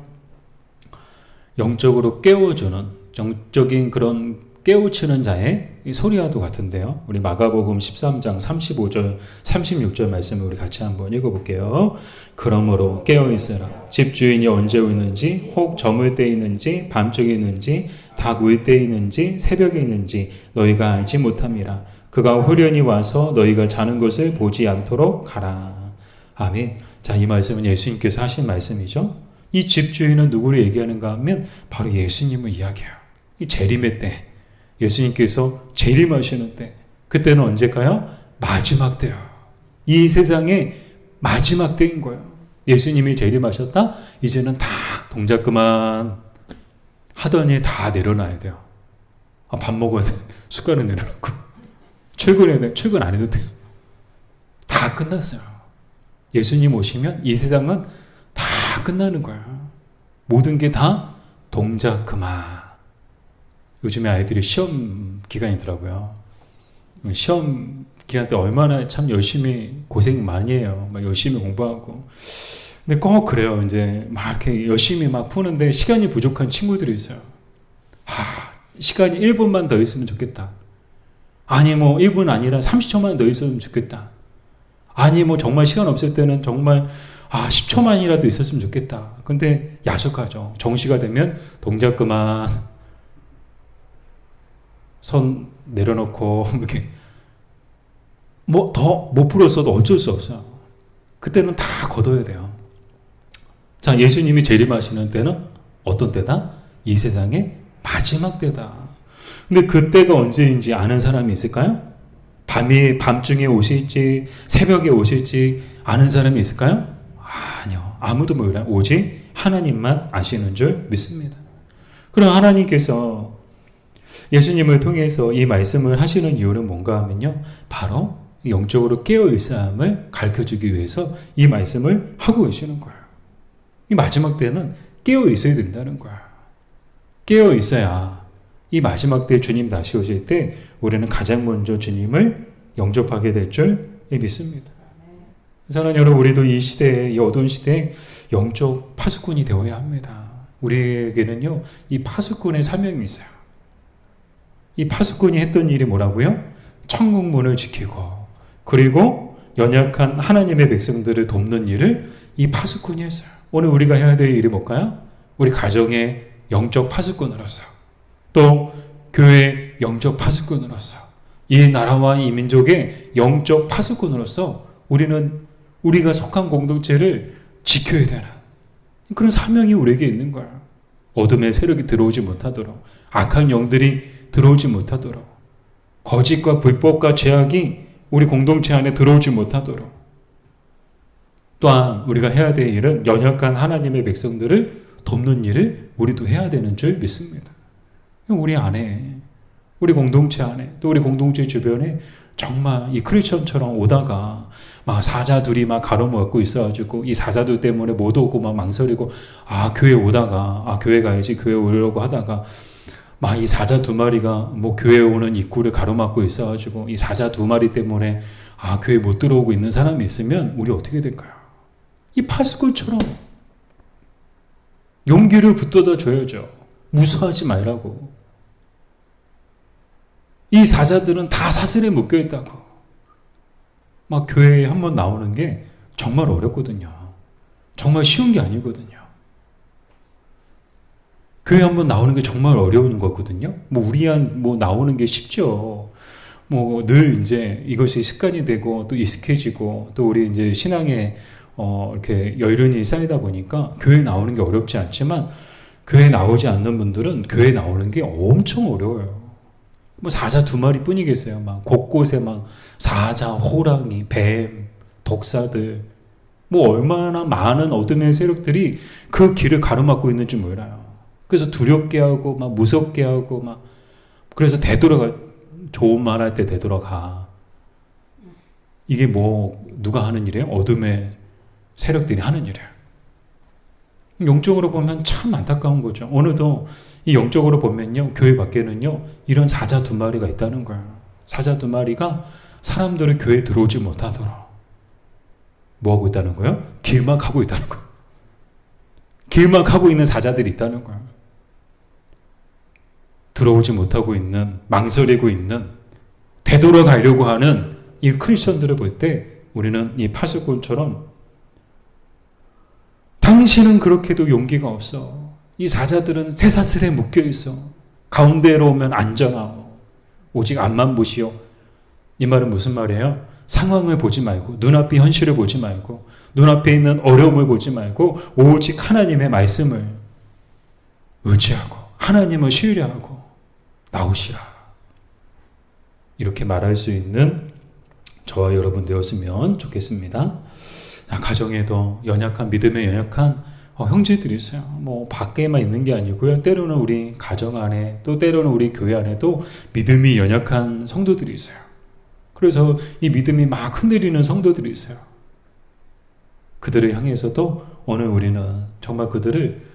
영적으로 깨워주는 영적인 그런 깨우치는 자의 소리와도 같은데요. 우리 마가복음 13장 35절 36절 말씀을 우리 같이 한번 읽어볼게요. 그러므로 깨어있으라. 집주인이 언제 오는지 혹 저물 때 있는지 밤중에 있는지 닭 울 때 있는지 새벽에 있는지 너희가 알지 못함이라. 그가 홀연히 와서 너희가 자는 것을 보지 않도록 가라. 아멘. 자, 이 말씀은 예수님께서 하신 말씀이죠. 이 집주인은 누구를 얘기하는가 하면 바로 예수님을 이야기해요. 이 재림의 때 예수님께서 재림하시는 때 그때는 언제일까요? 마지막 때요. 이 세상의 마지막 때인 거예요. 예수님이 재림하셨다? 이제는 다 동작 그만 하더니 다 내려놔야 돼요. 밥 먹어야 돼. 숟가락 내려놓고 출근해야 돼. 출근 안 해도 돼요. 다 끝났어요. 예수님 오시면 이 세상은 다 끝나는 거예요. 모든 게 다 동작 그만. 요즘에 아이들이 시험 기간이더라고요. 시험 기간 때 얼마나 참 열심히 고생 많이 해요. 막 열심히 공부하고. 근데 꼭 그래요. 이제 막 이렇게 열심히 막 푸는데 시간이 부족한 친구들이 있어요. 시간이 1분만 더 있으면 좋겠다. 아니 뭐 1분 아니라 30초만 더 있으면 좋겠다. 아니 뭐 정말 시간 없을 때는 정말 10초만이라도 있었으면 좋겠다. 근데 야속하죠. 정시가 되면 동작 그만 손 내려놓고 이렇게 뭐 더 못 풀었어도 어쩔 수 없어요. 그때는 다 걷어야 돼요. 자, 예수님이 재림하시는 때는 어떤 때다? 이 세상의 마지막 때다. 근데 그때가 언제인지 아는 사람이 있을까요? 밤중에 오실지 새벽에 오실지 아는 사람이 있을까요? 아니요. 아무도 몰라요. 오직 하나님만 아시는 줄 믿습니다. 그럼 하나님께서 예수님을 통해서 이 말씀을 하시는 이유는 뭔가 하면요. 바로 영적으로 깨어있음을 가르쳐주기 위해서 이 말씀을 하고 계시는 거예요. 이 마지막 때는 깨어있어야 된다는 거예요. 깨어있어야 이 마지막 때 주님 다시 오실 때 우리는 가장 먼저 주님을 영접하게 될 줄 믿습니다. 사랑하는 여러분, 우리도 이 시대에, 이 어두운 시대에 영적 파수꾼이 되어야 합니다. 우리에게는요, 이 파수꾼의 사명이 있어요. 이 파수꾼이 했던 일이 뭐라고요? 천국 문을 지키고 그리고 연약한 하나님의 백성들을 돕는 일을 이 파수꾼이 했어요. 오늘 우리가 해야 될 일이 뭘까요? 우리 가정의 영적 파수꾼으로서 또 교회의 영적 파수꾼으로서 이 나라와 이 민족의 영적 파수꾼으로서 우리가 속한 공동체를 지켜야 되는 그런 사명이 우리에게 있는 거예요. 어둠의 세력이 들어오지 못하도록 악한 영들이 들어오지 못하도록 거짓과 불법과 죄악이 우리 공동체 안에 들어오지 못하도록 또한 우리가 해야 될 일은 연약한 하나님의 백성들을 돕는 일을 우리도 해야 되는 줄 믿습니다. 우리 안에 우리 공동체 안에 또 우리 공동체 주변에 정말 이 크리스천처럼 오다가 막 사자들이 막 가로막고 있어가지고 이 사자들 때문에 못 오고 막 망설이고 교회 오다가 교회 가야지 교회 오려고 하다가 막 이 사자 두 마리가 뭐 교회 오는 입구를 가로막고 있어가지고 이 사자 두 마리 때문에 교회 못 들어오고 있는 사람이 있으면 우리 어떻게 될까요? 이 파수꾼처럼 용기를 붙들어 줘야죠. 무서워하지 말라고. 이 사자들은 다 사슬에 묶여 있다고. 막 교회에 한번 나오는 게 정말 어렵거든요. 정말 쉬운 게 아니거든요. 교회 한번 나오는 게 정말 어려운 거거든요. 뭐 나오는 게 쉽죠. 뭐 늘 이제 이것이 습관이 되고 또 익숙해지고 또 우리 이제 신앙에 이렇게 연륜이 쌓이다 보니까 교회 나오는 게 어렵지 않지만 교회 나오지 않는 분들은 교회 나오는 게 엄청 어려워요. 뭐 사자 두 마리 뿐이겠어요. 막 곳곳에 막 사자, 호랑이, 뱀, 독사들 뭐 얼마나 많은 어둠의 세력들이 그 길을 가로막고 있는지 몰라요. 그래서 두렵게 하고 막 무섭게 하고 막 그래서 되돌아가 좋은 말 할 때 되돌아가. 이게 뭐 누가 하는 일이에요? 어둠의 세력들이 하는 일이에요. 영적으로 보면 참 안타까운 거죠. 오늘도 이 영적으로 보면요, 교회 밖에는요, 이런 사자 두 마리가 있다는 거예요. 사자 두 마리가 사람들을 교회에 들어오지 못하도록 뭐하고 있다는 거예요? 길만 가고 있다는 거예요. 길만 가고 있는 사자들이 있다는 거예요. 들어오지 못하고 있는, 망설이고 있는, 되돌아가려고 하는 이 크리스천들을 볼 때 우리는 이 파수꾼처럼 당신은 그렇게도 용기가 없어. 이 사자들은 쇠사슬에 묶여 있어. 가운데로 오면 안전하고 오직 앞만 보시오. 이 말은 무슨 말이에요? 상황을 보지 말고, 눈앞의 현실을 보지 말고, 눈앞에 있는 어려움을 보지 말고 오직 하나님의 말씀을 의지하고 하나님을 신뢰하고 나오시라. 이렇게 말할 수 있는 저와 여러분 되었으면 좋겠습니다. 가정에도 연약한, 믿음에 연약한 형제들이 있어요. 뭐 밖에만 있는 게 아니고요. 때로는 우리 가정 안에, 또 때로는 우리 교회 안에도 믿음이 연약한 성도들이 있어요. 그래서 이 믿음이 막 흔들리는 성도들이 있어요. 그들을 향해서도 오늘 우리는 정말 그들을,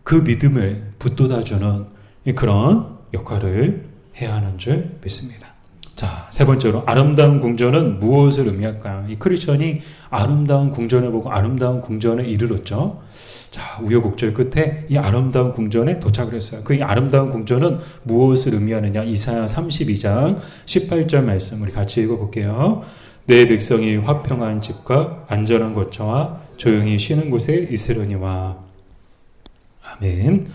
그 믿음을 붙돋아주는 그런 역할을 해야 하는 줄 믿습니다. 자, 세 번째로 아름다운 궁전은 무엇을 의미할까요? 이 크리스천이 아름다운 궁전을 보고 아름다운 궁전에 이르렀죠. 자, 우여곡절 끝에 이 아름다운 궁전에 도착을 했어요. 그 이 아름다운 궁전은 무엇을 의미하느냐? 이사야 32장 18절 말씀 우리 같이 읽어볼게요. 내 백성이 화평한 집과 안전한 거처와 조용히 쉬는 곳에 있으려니와. 아멘.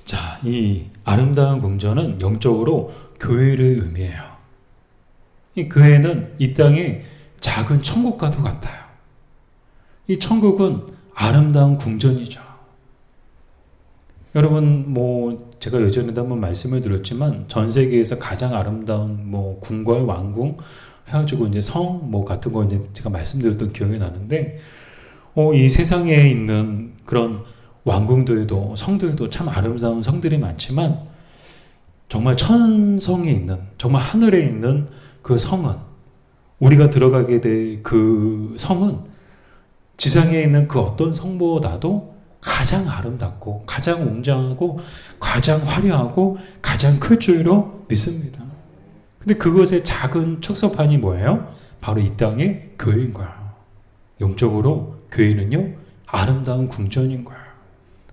자, 이 아름다운 궁전은 영적으로 교회를 의미해요. 이 교회는 이 땅의 작은 천국과도 같아요. 이 천국은 아름다운 궁전이죠. 여러분, 제가 예전에도 한번 말씀을 드렸지만 전 세계에서 가장 아름다운 궁궐, 왕궁 해가지고 이제 성 같은 거 이제 제가 말씀드렸던 기억이 나는데, 이 세상에 있는 그런 왕궁들도 성들도 참 아름다운 성들이 많지만 정말 천성에 있는, 정말 하늘에 있는 그 성은, 우리가 들어가게 될 그 성은 지상에 있는 그 어떤 성보다도 가장 아름답고 가장 웅장하고 가장 화려하고 가장 클 줄로 믿습니다. 근데 그것의 작은 축소판이 뭐예요? 바로 이 땅의 교회인 거예요. 영적으로 교회는요, 아름다운 궁전인 거예요.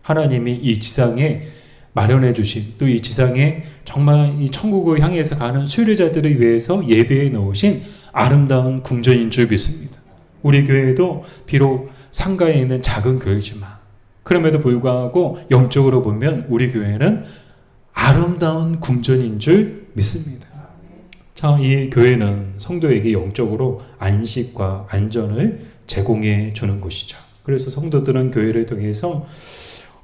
하나님이 이 지상에 마련해 주신, 또 이 지상에 정말 이 천국을 향해서 가는 수료자들을 위해서 예배해 놓으신 아름다운 궁전인 줄 믿습니다. 우리 교회도 비록 상가에 있는 작은 교회지만 그럼에도 불구하고 영적으로 보면 우리 교회는 아름다운 궁전인 줄 믿습니다. 자, 이 교회는 성도에게 영적으로 안식과 안전을 제공해 주는 곳이죠. 그래서 성도들은 교회를 통해서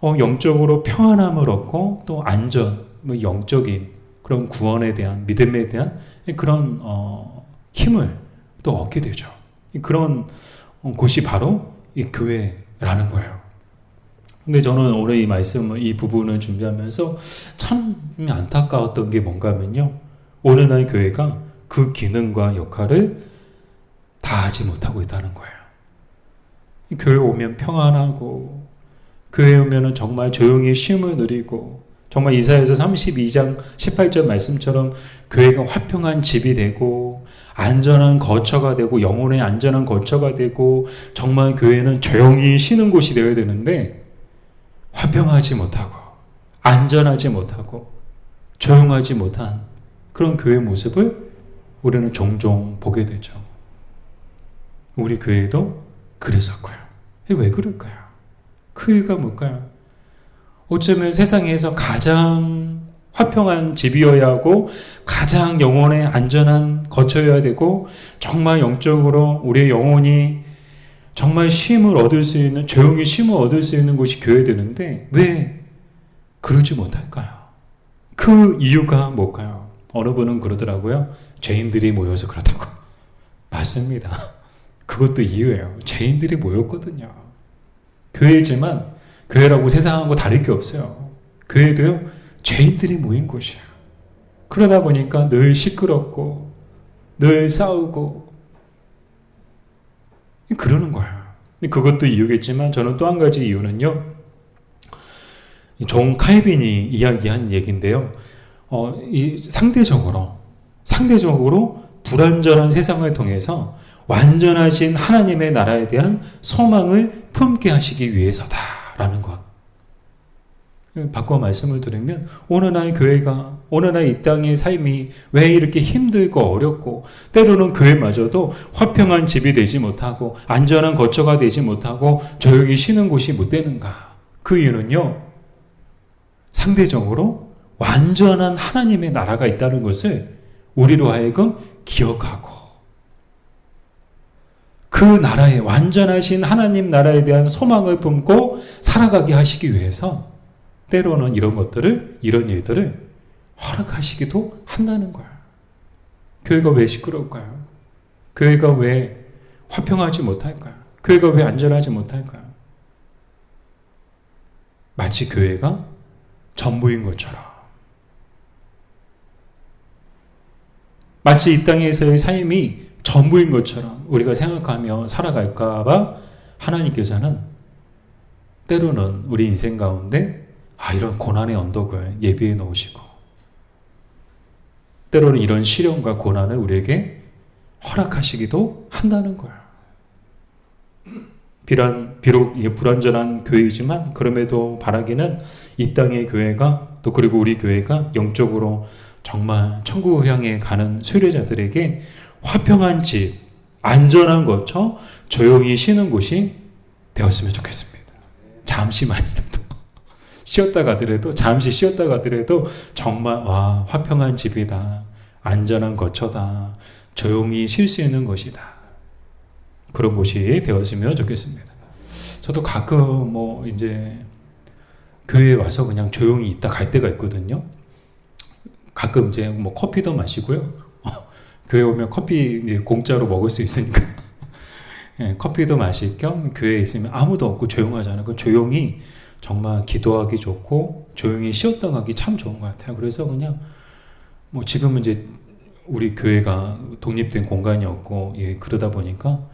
영적으로 평안함을 얻고 또 안전, 영적인 그런 구원에 대한, 믿음에 대한 그런 힘을 또 얻게 되죠. 그런 곳이 바로 이 교회라는 거예요. 근데 저는 오늘 이 말씀, 이 부분을 준비하면서 참 안타까웠던 게 뭔가 하면요, 오늘날 교회가 그 기능과 역할을 다 하지 못하고 있다는 거예요. 교회 오면 평안하고, 교회 오면은 정말 조용히 쉼을 누리고, 정말 이사야서 32장 18절 말씀처럼 교회가 화평한 집이 되고 안전한 거처가 되고 영혼의 안전한 거처가 되고 정말 교회는 조용히 쉬는 곳이 되어야 되는데, 화평하지 못하고 안전하지 못하고 조용하지 못한 그런 교회 모습을 우리는 종종 보게 되죠. 우리 교회도 그랬었고요. 왜 그럴까요? 그 이유가 뭘까요? 어쩌면 세상에서 가장 화평한 집이어야 하고 가장 영혼의 안전한 거처여야 되고 정말 영적으로 우리의 영혼이 정말 쉼을 얻을 수 있는, 조용히 쉼을 얻을 수 있는 곳이 교회 되는데 왜 그러지 못할까요? 그 이유가 뭘까요? 어느 분은 그러더라고요. 죄인들이 모여서 그렇다고. 맞습니다. 그것도 이유예요. 죄인들이 모였거든요. 교회지만 교회라고 세상하고 다를 게 없어요. 교회도요, 죄인들이 모인 곳이에요. 그러다 보니까 늘 시끄럽고 늘 싸우고 그러는 거예요. 근데 그것도 이유겠지만 저는 또 한 가지 이유는요. 존 칼빈이 이야기한 얘기인데요. 이 상대적으로 불완전한 세상을 통해서 완전하신 하나님의 나라에 대한 소망을 품게 하시기 위해서다라는 것. 바꿔 말씀을 드리면 오늘날 교회가, 오늘날 이 땅의 삶이 왜 이렇게 힘들고 어렵고 때로는 교회마저도 화평한 집이 되지 못하고 안전한 거처가 되지 못하고 조용히 쉬는 곳이 못 되는가? 그 이유는요. 상대적으로 완전한 하나님의 나라가 있다는 것을 우리로 하여금 기억하고 그 나라에 완전하신 하나님 나라에 대한 소망을 품고 살아가게 하시기 위해서 때로는 이런 일들을 허락하시기도 한다는 거예요. 교회가 왜 시끄러울까요? 교회가 왜 화평하지 못할까요? 교회가 왜 안전하지 못할까요? 마치 교회가 전부인 것처럼, 마치 이 땅에서의 삶이 전부인 것처럼 우리가 생각하며 살아갈까 봐 하나님께서는 때로는 우리 인생 가운데 이런 고난의 언덕을 예비해 놓으시고 때로는 이런 시련과 고난을 우리에게 허락하시기도 한다는 거예요. 비록 이게 불완전한 교회이지만 그럼에도 바라기는 이 땅의 교회가 또 그리고 우리 교회가 영적으로 정말 천국을 향해 가는 순례자들에게 화평한 집, 안전한 거처, 조용히 쉬는 곳이 되었으면 좋겠습니다. 잠시만이라도 잠시 쉬었다 가더라도 정말 화평한 집이다, 안전한 거처다, 조용히 쉴 수 있는 곳이다. 그런 곳이 되었으면 좋겠습니다. 저도 가끔 이제 교회에 와서 그냥 조용히 있다 갈 때가 있거든요. 가끔 이제 커피도 마시고요. 교회 오면 커피 공짜로 먹을 수 있으니까 커피도 마실 겸 교회에 있으면 아무도 없고 조용하잖아요. 그 조용히 정말 기도하기 좋고 조용히 쉬었다 가기 참 좋은 것 같아요. 그래서 그냥 지금은 이제 우리 교회가 독립된 공간이 없고 그러다 보니까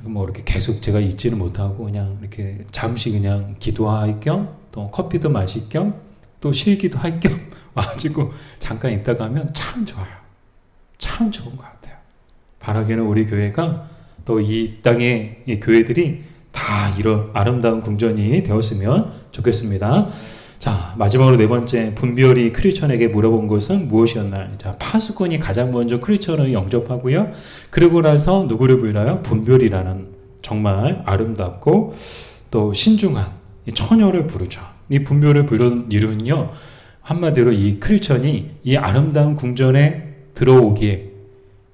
이렇게 계속 제가 있지는 못하고 그냥 이렇게 잠시 그냥 기도할 겸 또 커피도 마실 겸 또 쉬기도 할 겸 와가지고 잠깐 있다 가면 참 좋아요. 참 좋은 것 같아요. 바라기는 우리 교회가 또 이 땅의 이 교회들이 다 이런 아름다운 궁전이 되었으면 좋겠습니다. 자, 마지막으로 네 번째, 분별이 크리스천에게 물어본 것은 무엇이었나요? 자, 파수꾼이 가장 먼저 크리스천을 영접하고요. 그러고 나서 누구를 불러요? 분별이라는 정말 아름답고 또 신중한 이 처녀를 부르죠. 이 분별을 부른 이유는요, 한마디로 이 크리스천이 이 아름다운 궁전에 들어오기에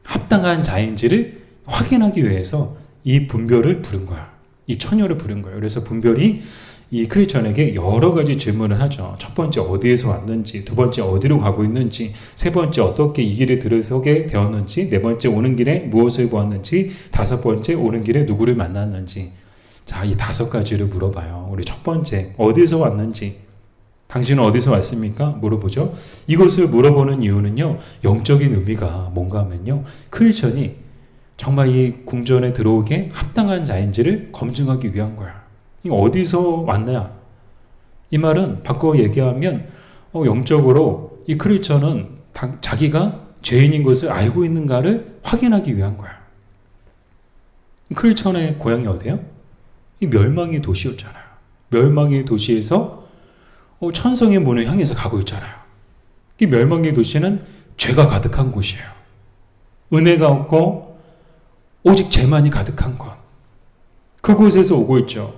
합당한 자인지를 확인하기 위해서 이 분별을 부른 거야. 이 처녀를 부른 거예요. 그래서 분별이 이 크리스천에게 여러 가지 질문을 하죠. 첫 번째 어디에서 왔는지, 두 번째 어디로 가고 있는지, 세 번째 어떻게 이 길에 들어서게 되었는지, 네 번째 오는 길에 무엇을 보았는지, 다섯 번째 오는 길에 누구를 만났는지. 자, 이 다섯 가지를 물어봐요. 우리 첫 번째 어디서 왔는지, 당신은 어디서 왔습니까? 물어보죠. 이것을 물어보는 이유는요, 영적인 의미가 뭔가 하면요, 크리스천이 정말 이 궁전에 들어오게 합당한 자인지를 검증하기 위한 거야. 어디서 왔냐? 이 말은 바꿔 얘기하면 영적으로 이 크리스천은 자기가 죄인인 것을 알고 있는가를 확인하기 위한 거야. 크리스천의 고향이 어디예요? 이 멸망의 도시였잖아요. 멸망의 도시에서 천성의 문을 향해서 가고 있잖아요. 이 멸망의 도시는 죄가 가득한 곳이에요. 은혜가 없고 오직 죄만이 가득한 곳. 그곳에서 오고 있죠.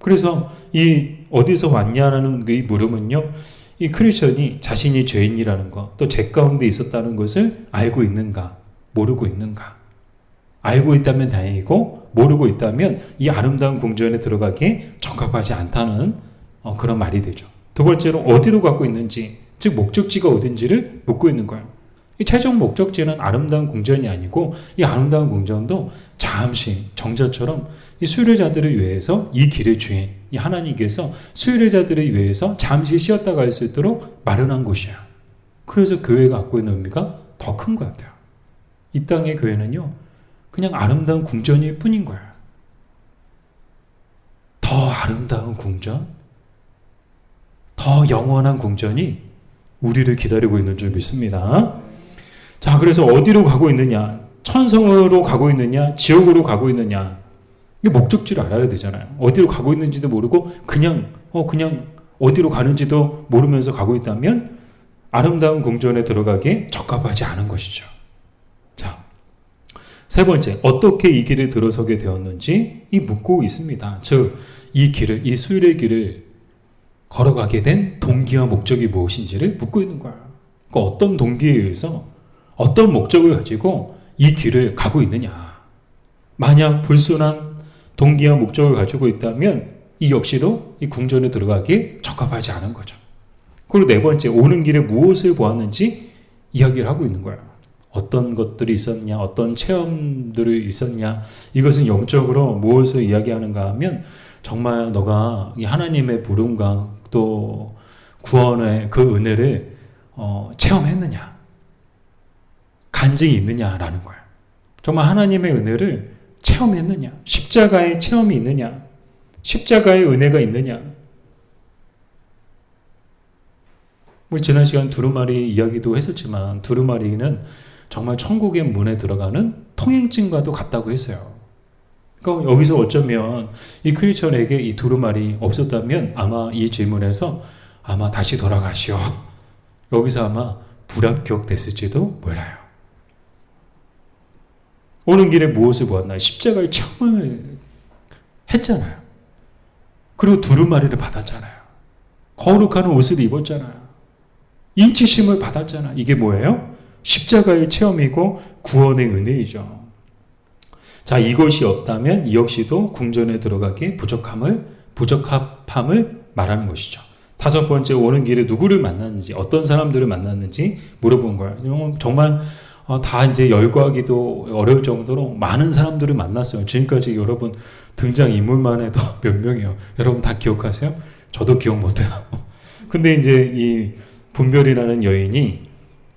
그래서 이 어디서 왔냐라는 이 물음은요, 이 크리스천이 자신이 죄인이라는 것, 또 죄 가운데 있었다는 것을 알고 있는가, 모르고 있는가. 알고 있다면 다행이고 모르고 있다면 이 아름다운 궁전에 들어가기에 적합하지 않다는 그런 말이 되죠. 두 번째로 어디로 가고 있는지, 즉 목적지가 어딘지를 묻고 있는 거예요. 이 최종 목적지는 아름다운 궁전이 아니고 이 아름다운 궁전도 잠시 정자처럼 이 순례자들을 위해서 이 길의 주인, 이 하나님께서 순례자들을 위해서 잠시 쉬었다 갈 수 있도록 마련한 곳이야. 그래서 교회가 갖고 있는 의미가 더 큰 것 같아요. 이 땅의 교회는요, 그냥 아름다운 궁전일 뿐인 거예요. 더 아름다운 궁전, 더 영원한 궁전이 우리를 기다리고 있는 줄 믿습니다. 자, 그래서 어디로 가고 있느냐? 천성으로 가고 있느냐? 지옥으로 가고 있느냐? 이 목적지를 알아야 되잖아요. 어디로 가고 있는지도 모르고 그냥 어디로 가는지도 모르면서 가고 있다면 아름다운 궁전에 들어가기에 적합하지 않은 것이죠. 자, 세 번째, 어떻게 이 길에 들어서게 되었는지 묻고 있습니다. 즉, 이 길을, 이 수일의 길을 걸어가게 된 동기와 목적이 무엇인지를 묻고 있는 거예요. 그러니까 어떤 동기에 의해서 어떤 목적을 가지고 이 길을 가고 있느냐. 만약 불순한 동기와 목적을 가지고 있다면 이 역시도 이 궁전에 들어가기에 적합하지 않은 거죠. 그리고 네 번째, 오는 길에 무엇을 보았는지 이야기를 하고 있는 거예요. 어떤 것들이 있었냐, 어떤 체험들이 있었냐, 이것은 영적으로 무엇을 이야기하는가 하면 정말 너가 이 하나님의 부름과 또 구원의 그 은혜를 체험했느냐, 간증이 있느냐라는 거예요. 정말 하나님의 은혜를 체험했느냐, 십자가의 체험이 있느냐, 십자가의 은혜가 있느냐. 우리 지난 시간 두루마리 이야기도 했었지만 두루마리는 정말 천국의 문에 들어가는 통행증과도 같다고 했어요. 그러니까 여기서 어쩌면 이 크리스천에게 이 두루마리 없었다면 아마 이 질문에서 아마 다시 돌아가시오. 여기서 아마 불합격됐을지도 몰라요. 오는 길에 무엇을 보았나요? 십자가의 체험을 했잖아요. 그리고 두루마리를 받았잖아요. 거룩한 옷을 입었잖아요. 인치심을 받았잖아요. 이게 뭐예요? 십자가의 체험이고 구원의 은혜이죠. 자, 이것이 없다면 이 역시도 궁전에 들어가기에 부적합함을 말하는 것이죠. 다섯 번째, 오는 길에 누구를 만났는지, 어떤 사람들을 만났는지 물어본 거예요. 정말 다 이제 열거하기도 어려울 정도로 많은 사람들을 만났어요. 지금까지 여러분 등장인물만 해도 몇 명이에요. 여러분 다 기억하세요? 저도 기억 못해요. 근데 이제 이 분별이라는 여인이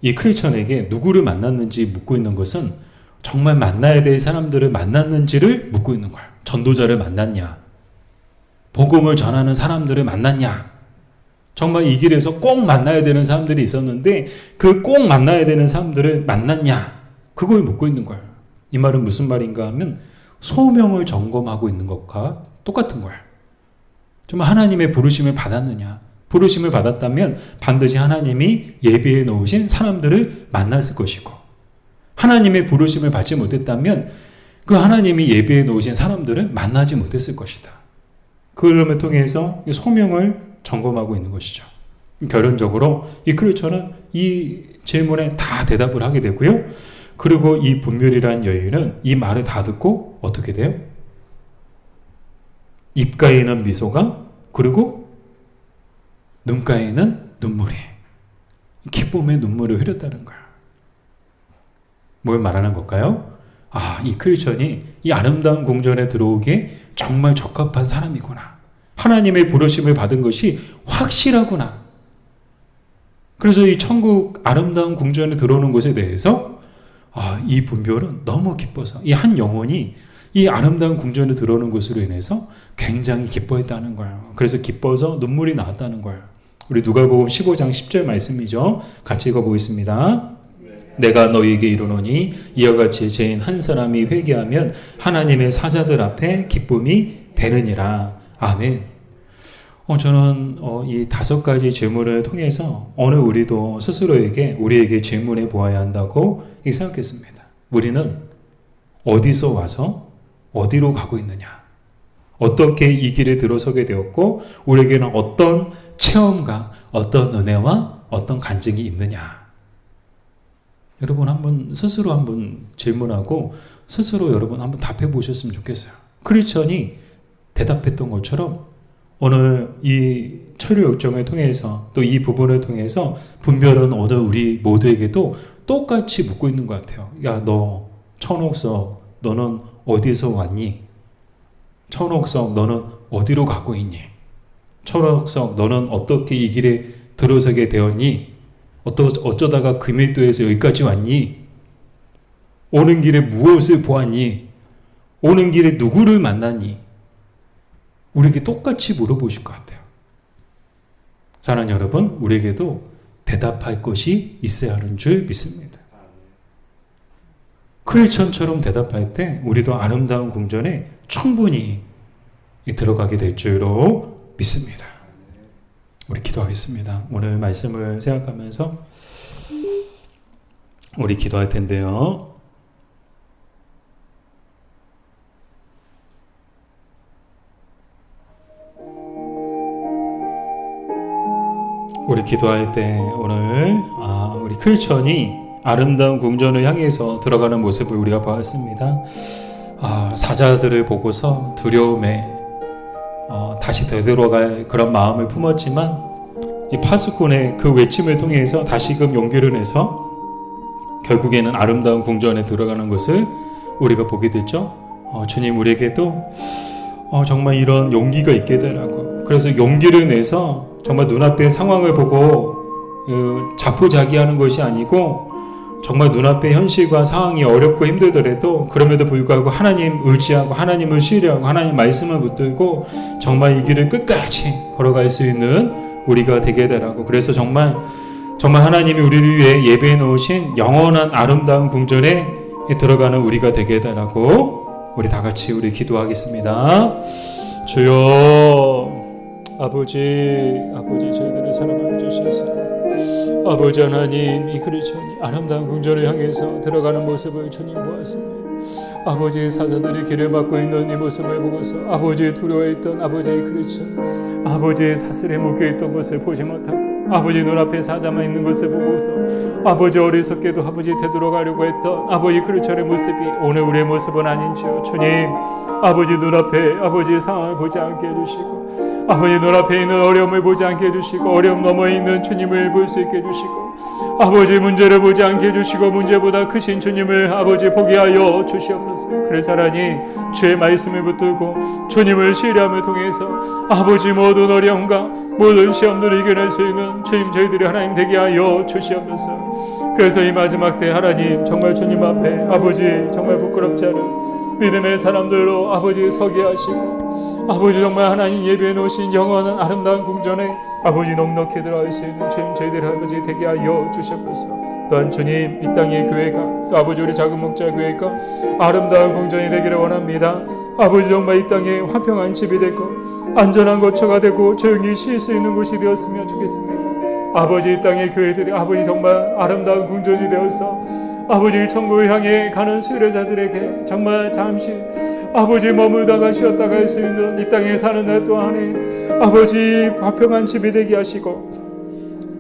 이 크리스천에게 누구를 만났는지 묻고 있는 것은 정말 만나야 될 사람들을 만났는지를 묻고 있는 거예요. 전도자를 만났냐? 복음을 전하는 사람들을 만났냐? 정말 이 길에서 꼭 만나야 되는 사람들이 있었는데 그 꼭 만나야 되는 사람들을 만났냐? 그걸 묻고 있는 거예요. 이 말은 무슨 말인가 하면 소명을 점검하고 있는 것과 똑같은 거예요. 정말 하나님의 부르심을 받았느냐? 부르심을 받았다면 반드시 하나님이 예비해 놓으신 사람들을 만났을 것이고, 하나님의 부르심을 받지 못했다면 그 하나님이 예비해 놓으신 사람들을 만나지 못했을 것이다. 그럼을 통해서 소명을 점검하고 있는 것이죠. 결론적으로 이 크리스천은 이 질문에 다 대답을 하게 되고요. 그리고 이 분별이라는 여인은 이 말을 다 듣고 어떻게 돼요? 입가에는 미소가, 그리고 눈가에는 눈물이, 기쁨의 눈물을 흘렸다는 거예요. 뭘 말하는 걸까요? 이 크리스천이 이 아름다운 궁전에 들어오기에 정말 적합한 사람이구나. 하나님의 부르심을 받은 것이 확실하구나. 그래서 이 천국 아름다운 궁전에 들어오는 것에 대해서 이 분별은 너무 기뻐서, 이 한 영혼이 이 아름다운 궁전에 들어오는 것으로 인해서 굉장히 기뻐했다는 거예요. 그래서 기뻐서 눈물이 나왔다는 거예요. 우리 누가복음 15장 10절 말씀이죠. 같이 읽어보겠습니다. 내가 너희에게 이르노니 이와 같이 죄인 한 사람이 회개하면 하나님의 사자들 앞에 기쁨이 되느니라. 아멘. 저는 이 다섯 가지 질문을 통해서 오늘 우리도 스스로에게 우리에게 질문해 보아야 한다고 생각했습니다. 우리는 어디서 와서 어디로 가고 있느냐? 어떻게 이 길에 들어서게 되었고 우리에게는 어떤 체험과 어떤 은혜와 어떤 간증이 있느냐? 여러분 스스로 한번 질문하고 스스로 여러분 한번 답해 보셨으면 좋겠어요. 크리스천이 대답했던 것처럼 오늘 이 철요 역정을 통해서 또 이 부분을 통해서 분별은 오늘 우리 모두에게도 똑같이 묻고 있는 것 같아요. 야, 너 천옥석 너는 어디서 왔니? 천옥석 너는 어디로 가고 있니? 천옥석 너는 어떻게 이 길에 들어서게 되었니? 어쩌다가 금일도에서 여기까지 왔니? 오는 길에 무엇을 보았니? 오는 길에 누구를 만났니? 우리에게 똑같이 물어보실 것 같아요. 사랑하는 여러분, 우리에게도 대답할 것이 있어야 하는 줄 믿습니다. 크리스천처럼 대답할 때 우리도 아름다운 궁전에 충분히 들어가게 될 줄로 믿습니다. 우리 기도하겠습니다. 오늘 말씀을 생각하면서 우리 기도할 텐데요. 우리 기도할 때 오늘 우리 크리스천이 아름다운 궁전을 향해서 들어가는 모습을 우리가 보았습니다. 사자들을 보고서 두려움에 다시 되돌아갈 그런 마음을 품었지만 이 파수꾼의 그 외침을 통해서 다시금 용기를 내서 결국에는 아름다운 궁전에 들어가는 것을 우리가 보게 됐죠. 주님 우리에게도 정말 이런 용기가 있게 되라고, 그래서 용기를 내서 정말 눈앞의 상황을 보고 자포자기하는 것이 아니고 정말 눈앞의 현실과 상황이 어렵고 힘들더라도 그럼에도 불구하고 하나님 의지하고 하나님을 신뢰하고 하나님 말씀을 붙들고 정말 이 길을 끝까지 걸어갈 수 있는 우리가 되게 되라고, 그래서 정말 하나님이 우리를 위해 예배해 놓으신 영원한 아름다운 궁전에 들어가는 우리가 되게 되라고 우리 다 같이 우리 기도하겠습니다. 주여 아버지 저희들을 사랑하여 주셔서 아버지 하나님, 이 크리스천이 아름다운 궁전을 향해서 들어가는 모습을 주님 보았습니다. 아버지의 사자들이 길을 막고 있는 이 모습을 보고서 아버지의 두려워했던 아버지의 크리스천, 아버지의 사슬에 묶여있던 것을 보지 못하고 아버지 눈앞에 사자만 있는 것을 보고서 아버지 어리석게도 아버지 되돌아가려고 했던 아버지 크리스천의 모습이 오늘 우리의 모습은 아닌지요. 주님 아버지 눈앞에 아버지의 상황을 보지 않게 해주시고 아버지 눈앞에 있는 어려움을 보지 않게 해주시고 어려움 너머에 있는 주님을 볼 수 있게 해주시고 아버지 문제를 보지 않게 해주시고 문제보다 크신 주님을 아버지 보게 하여 주시옵소서. 그래서 하나님 주의 말씀을 붙들고 주님을 신뢰함을 통해서 아버지 모든 어려움과 모든 시험들을 이겨낼 수 있는 주님 저희들이 하나님 되게 하여 주시옵소서. 그래서 이 마지막 때 하나님 정말 주님 앞에 아버지 정말 부끄럽지 않은 믿음의 사람들로 아버지 서게 하시고 아버지 정말 하나님 예배해 놓으신 영원한 아름다운 궁전에 아버지 넉넉히 들어갈 수 있는 주님 저희들 아버지 되게 하여 주시옵소서. 또한 주님 이 땅의 교회가 또 아버지 우리 작은 목자 교회가 아름다운 궁전이 되기를 원합니다. 아버지 정말 이 땅에 화평한 집이 되고 안전한 거처가 되고 조용히 쉴 수 있는 곳이 되었으면 좋겠습니다. 아버지 이 땅의 교회들이 아버지 정말 아름다운 궁전이 되어서 아버지 천국을 향해 가는 수혜자들에게 정말 잠시 아버지 머물다가 쉬었다가 할 수 있는 이 땅에 사는 날 동안에 아버지 화평한 집이 되게 하시고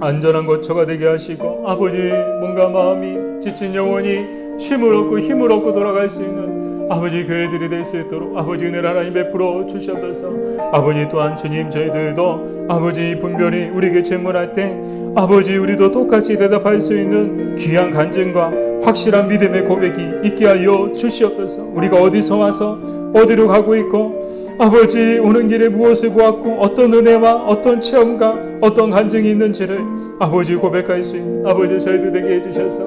안전한 거처가 되게 하시고 아버지 몸과 마음이 지친 영혼이 쉼을 얻고 힘을 얻고 돌아갈 수 있는 아버지 교회들이 될 수 있도록 아버지 은혜를 하나님 베풀어 주셔서 아버지 또한 주님 저희들도 아버지 분별히 우리에게 질문할 때 아버지 우리도 똑같이 대답할 수 있는 귀한 간증과 확실한 믿음의 고백이 있게 하여 주시옵소서. 우리가 어디서 와서 어디로 가고 있고 아버지 오는 길에 무엇을 보았고 어떤 은혜와 어떤 체험과 어떤 간증이 있는지를 아버지 고백할 수 있는 아버지 저희들 되게 해주셔서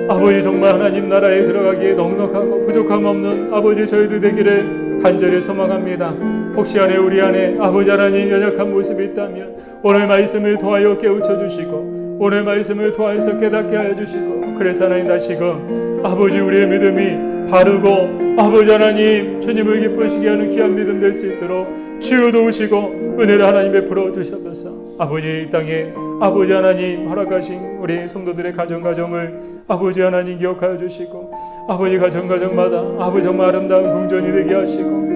아버지 정말 하나님 나라에 들어가기에 넉넉하고 부족함 없는 아버지 저희들 되기를 간절히 소망합니다. 혹시 안에 우리 안에 아버지 하나님 연약한 모습이 있다면 오늘 말씀을 통하여 깨우쳐 주시고 오늘 말씀을 통해서 깨닫게 하여 주시고 그래서 하나님 다시금 아버지 우리의 믿음이 바르고 아버지 하나님 주님을 기쁘시게 하는 귀한 믿음 될 수 있도록 주여 도우시고 은혜를 하나님 베풀어 주셔서 아버지 이 땅에 아버지 하나님 허락하신 우리 성도들의 가정을 아버지 하나님 기억하여 주시고 아버지 가정마다 아버지 정말 아름다운 궁전이 되게 하시고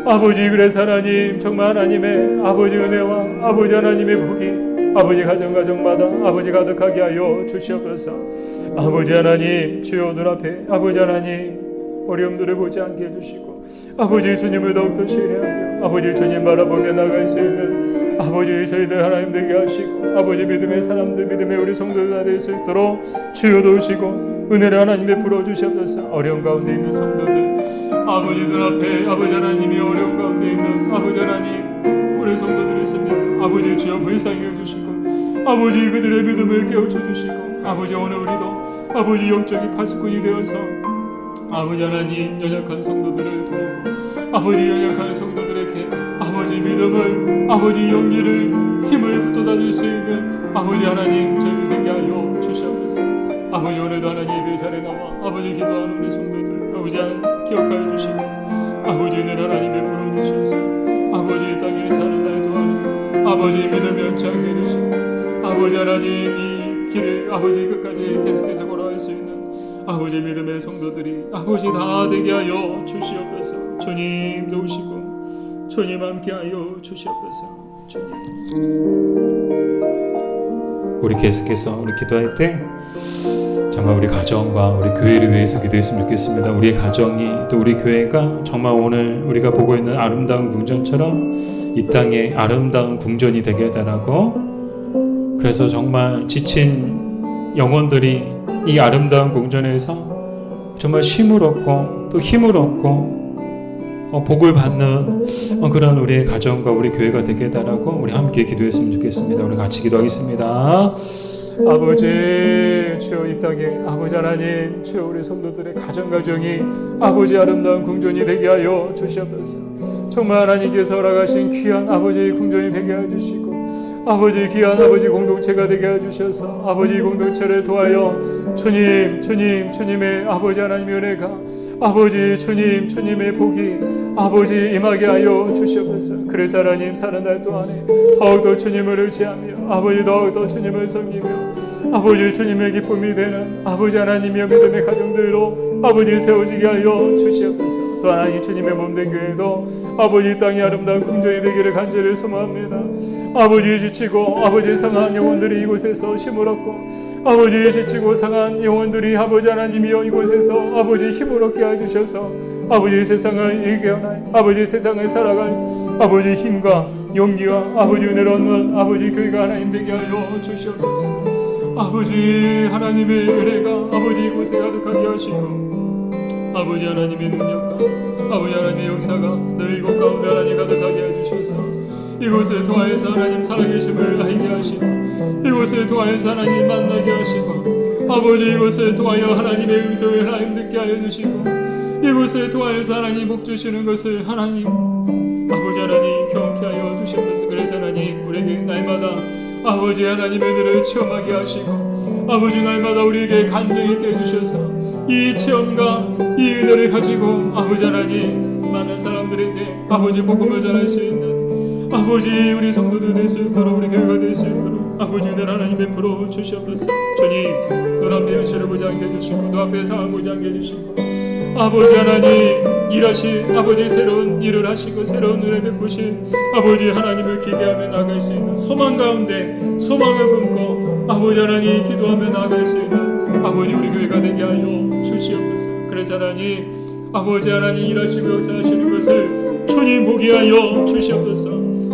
아버지 그래서 하나님 정말 하나님의 아버지 은혜와 아버지 하나님의 복이 아버지 가정마다 아버지 가득하게 하여 주시옵소서. 아버지 하나님 주여 눈앞에 아버지 하나님 어려움들을 보지 않게 해주시고 아버지 주님을 더욱더 신뢰하며 아버지 주님 바라보며 나갈 수 있는 아버지 저희들 하나님 되게 하시고 아버지 믿음의 사람들 믿음의 우리 성도들 될 수 있도록 주여 도우시고 은혜를 하나님 베풀어 주시옵소서. 어려운 가운데 있는 성도들 아버지 눈앞에 아버지 하나님이 어려운 가운데 있는 아버지 하나님 우리 성도들이 있습니까? 아버지 주여 불쌍히 해주시고 아버지 그들의 믿음을 깨우쳐 주시고 아버지 오늘 우리도 아버지 영적인 파수꾼이 되어서 아버지 하나님 연약한 성도들을 도우고 아버지 연약한 성도들에게 아버지 믿음을, 아버지 용기를, 힘을 돋아줄 수 있는 아버지 하나님 저희들 되게 하여 주시옵소서. 아버지 오늘도 하나님 예배 자리에 나와 아버지 기도하는 우리 성도들 아버지 기억하여 주시고 아버지 은혜 하나님 베풀어 주셔서 아버지 이 땅에 사는 날 동안에 아버지 믿음 잃지 않게 해주시고 아버지 하나님 이 길을 아버지 끝까지 계속해서 걸어갈 수 있는 아버지 믿음의 성도들이 아버지 다 되게 하여 주시옵소서. 주님 도우시고 주님 함께하여 주시옵소서. 주님. 우리 계속해서 우리 기도할 때 정말 우리 가정과 우리 교회를 위해서 기도했으면 좋겠습니다. 우리 가정이 또 우리 교회가 정말 오늘 우리가 보고 있는 아름다운 궁전처럼 이 땅에 아름다운 궁전이 되게 해달라고, 그래서 정말 지친 영혼들이 이 아름다운 궁전에서 정말 쉼을 얻고 또 힘을 얻고 복을 받는 그런 우리의 가정과 우리 교회가 되게 해달라고 우리 함께 기도했으면 좋겠습니다. 우리 같이 기도하겠습니다. 아버지 주여 이 땅에 아버지 하나님 주여 우리 성도들의 가정이 아버지 아름다운 궁전이 되게 하여 주시옵소서. 정말 하나님께서 허락하신 귀한 아버지의 궁전이 되게 하여 주시고 아버지 귀한 아버지 공동체가 되게 해주셔서 아버지 공동체를 도하여 주님의 아버지 하나님의 은혜가 아버지 주님의 복이 아버지 임하게 하여 주시옵소서. 그래서 하나님 사는 날 동안에 더욱더 주님을 의지하며 아버지 더욱더 주님을 섬기며 아버지 주님의 기쁨이 되는 아버지 하나님의 믿음의 가정들로 아버지 세워지게 하여 주시옵소서. 또 하나님 주님의 몸된 교회도 아버지 땅이 아름다운 궁전이 되기를 간절히 소망합니다. 아버지 지치고 아버지 상한 영혼들이 이곳에서 힘을 얻고 아버지 지치고 상한 영혼들이 아버지 하나님이여 이곳에서 아버지 힘을 얻게 해주셔서 아버지 세상을 이겨낼 아버지 세상을 살아갈 아버지 힘과 용기와 아버지 은혜를 얻는 아버지 교회가 하나님 되게 하여 주시옵소서. 아버지 하나님의 은혜가 아버지 이곳에 가득하게 하시고 아버지 하나님의 능력과 아버지 하나님의 역사가 늘 이곳 가운데 하나님 가득하게 해주셔서 이곳을 통하여서 하나님 살아계심을 알게 하시고 이곳을 통하여서 하나님 만나게 하시고 아버지 이곳을 통하여 하나님의 음성을 하나님 듣게 하여 주시고 이곳을 통하여서 하나님 복 주시는 것을 하나님 아버지 하나님 경험케 하여 주시옵소서. 그래서 하나님 우리에게 날마다 아버지 하나님의 은혜를 체험하게 하시고 아버지 날마다 우리에게 간증 있게 해주셔서 이 체험과 이 은혜를 가지고 아버지 하나님 많은 사람들에게 아버지 복음을 전할 수 있는 아버지 우리 성도들 될 수 있도록 우리 교회가 될 수 있도록 아버지 은혜를 하나님 베풀어 주시옵소서. 주님 눈앞에 현실을 보지 않게 해주시고 눈앞에 상황 보지 않게 해주시고 아버지 하나님 일하신 아버지 새로운 일을 하시고 새로운 은혜 베푸신 아버지 하나님을 기대하며 나아갈 수 있는 소망 가운데 소망을 품고 아버지 하나님 기도하며 나아갈 수 있는 아버지 우리 교회가 되게 하여 주시옵소서. 그래서 하나님 아버지 하나님 일하시고 역사하시는 것을 주님 보게 하여 주시옵소서.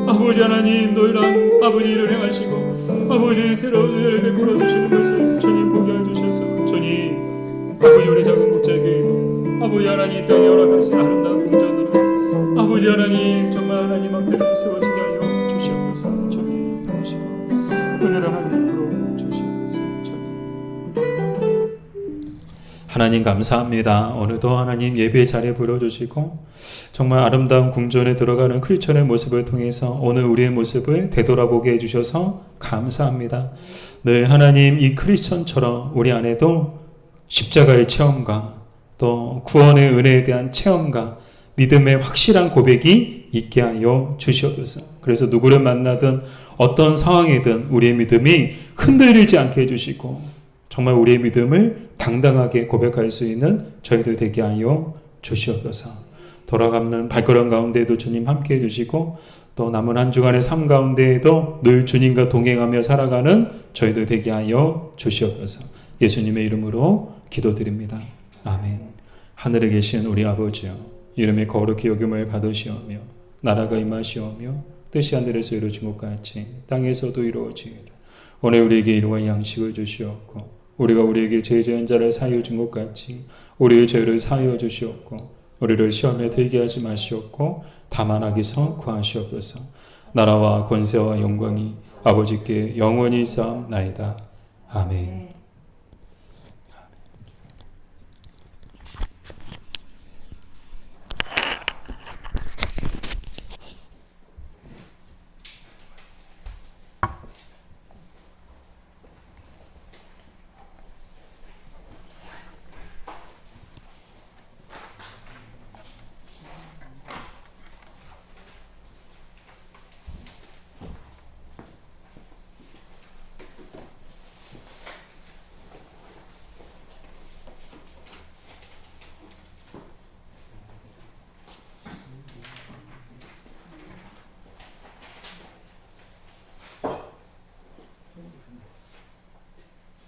아버지 하나님 노일한 아버지 일을 행하시고 아버지 새로운 은혜를 베풀어 주시는 것을 주님 보게 하여 주셔서 주님 아버지 우리 작은 목자교회도 아버지 하나님 이 땅에 허락하신 아름다운 궁전으로 아버지 하나님 정말 하나님 앞에 세워지게 하여 주시옵소서. 주님 도우시고 은혜를 하나님 베풀어 주시옵소서. 하나님 감사합니다. 오늘도 하나님 예배의 자리에 불러주시고 정말 아름다운 궁전에 들어가는 크리스천의 모습을 통해서 오늘 우리의 모습을 되돌아보게 해주셔서 감사합니다. 늘 하나님 이 크리스천처럼 우리 안에도 십자가의 체험과 또 구원의 은혜에 대한 체험과 믿음의 확실한 고백이 있게 하여 주시옵소서. 그래서 누구를 만나든 어떤 상황이든 우리의 믿음이 흔들리지 않게 해주시고 정말 우리의 믿음을 당당하게 고백할 수 있는 저희들 되게 하여 주시옵소서. 돌아가는 발걸음 가운데에도 주님 함께 해주시고 또 남은 한 주간의 삶 가운데에도 늘 주님과 동행하며 살아가는 저희들 되게 하여 주시옵소서. 예수님의 이름으로 기도드립니다. 아멘. 하늘에 계신 우리 아버지여 이름의 거룩히 여김을 받으시오며 나라가 임하시오며 뜻이 하늘에서 이루어진 것 같이 땅에서도 이루어지이다. 오늘 우리에게 일용할 양식을 주시옵고 우리가 우리에게 죄 지은 자를 사하여 준 것 같이 우리의 죄를 사하여 주시옵고 우리를 시험에 들게 하지 마시옵고 다만 악에서 구하시옵소서. 나라와 권세와 영광이 아버지께 영원히 쌓옵나이다. 아멘.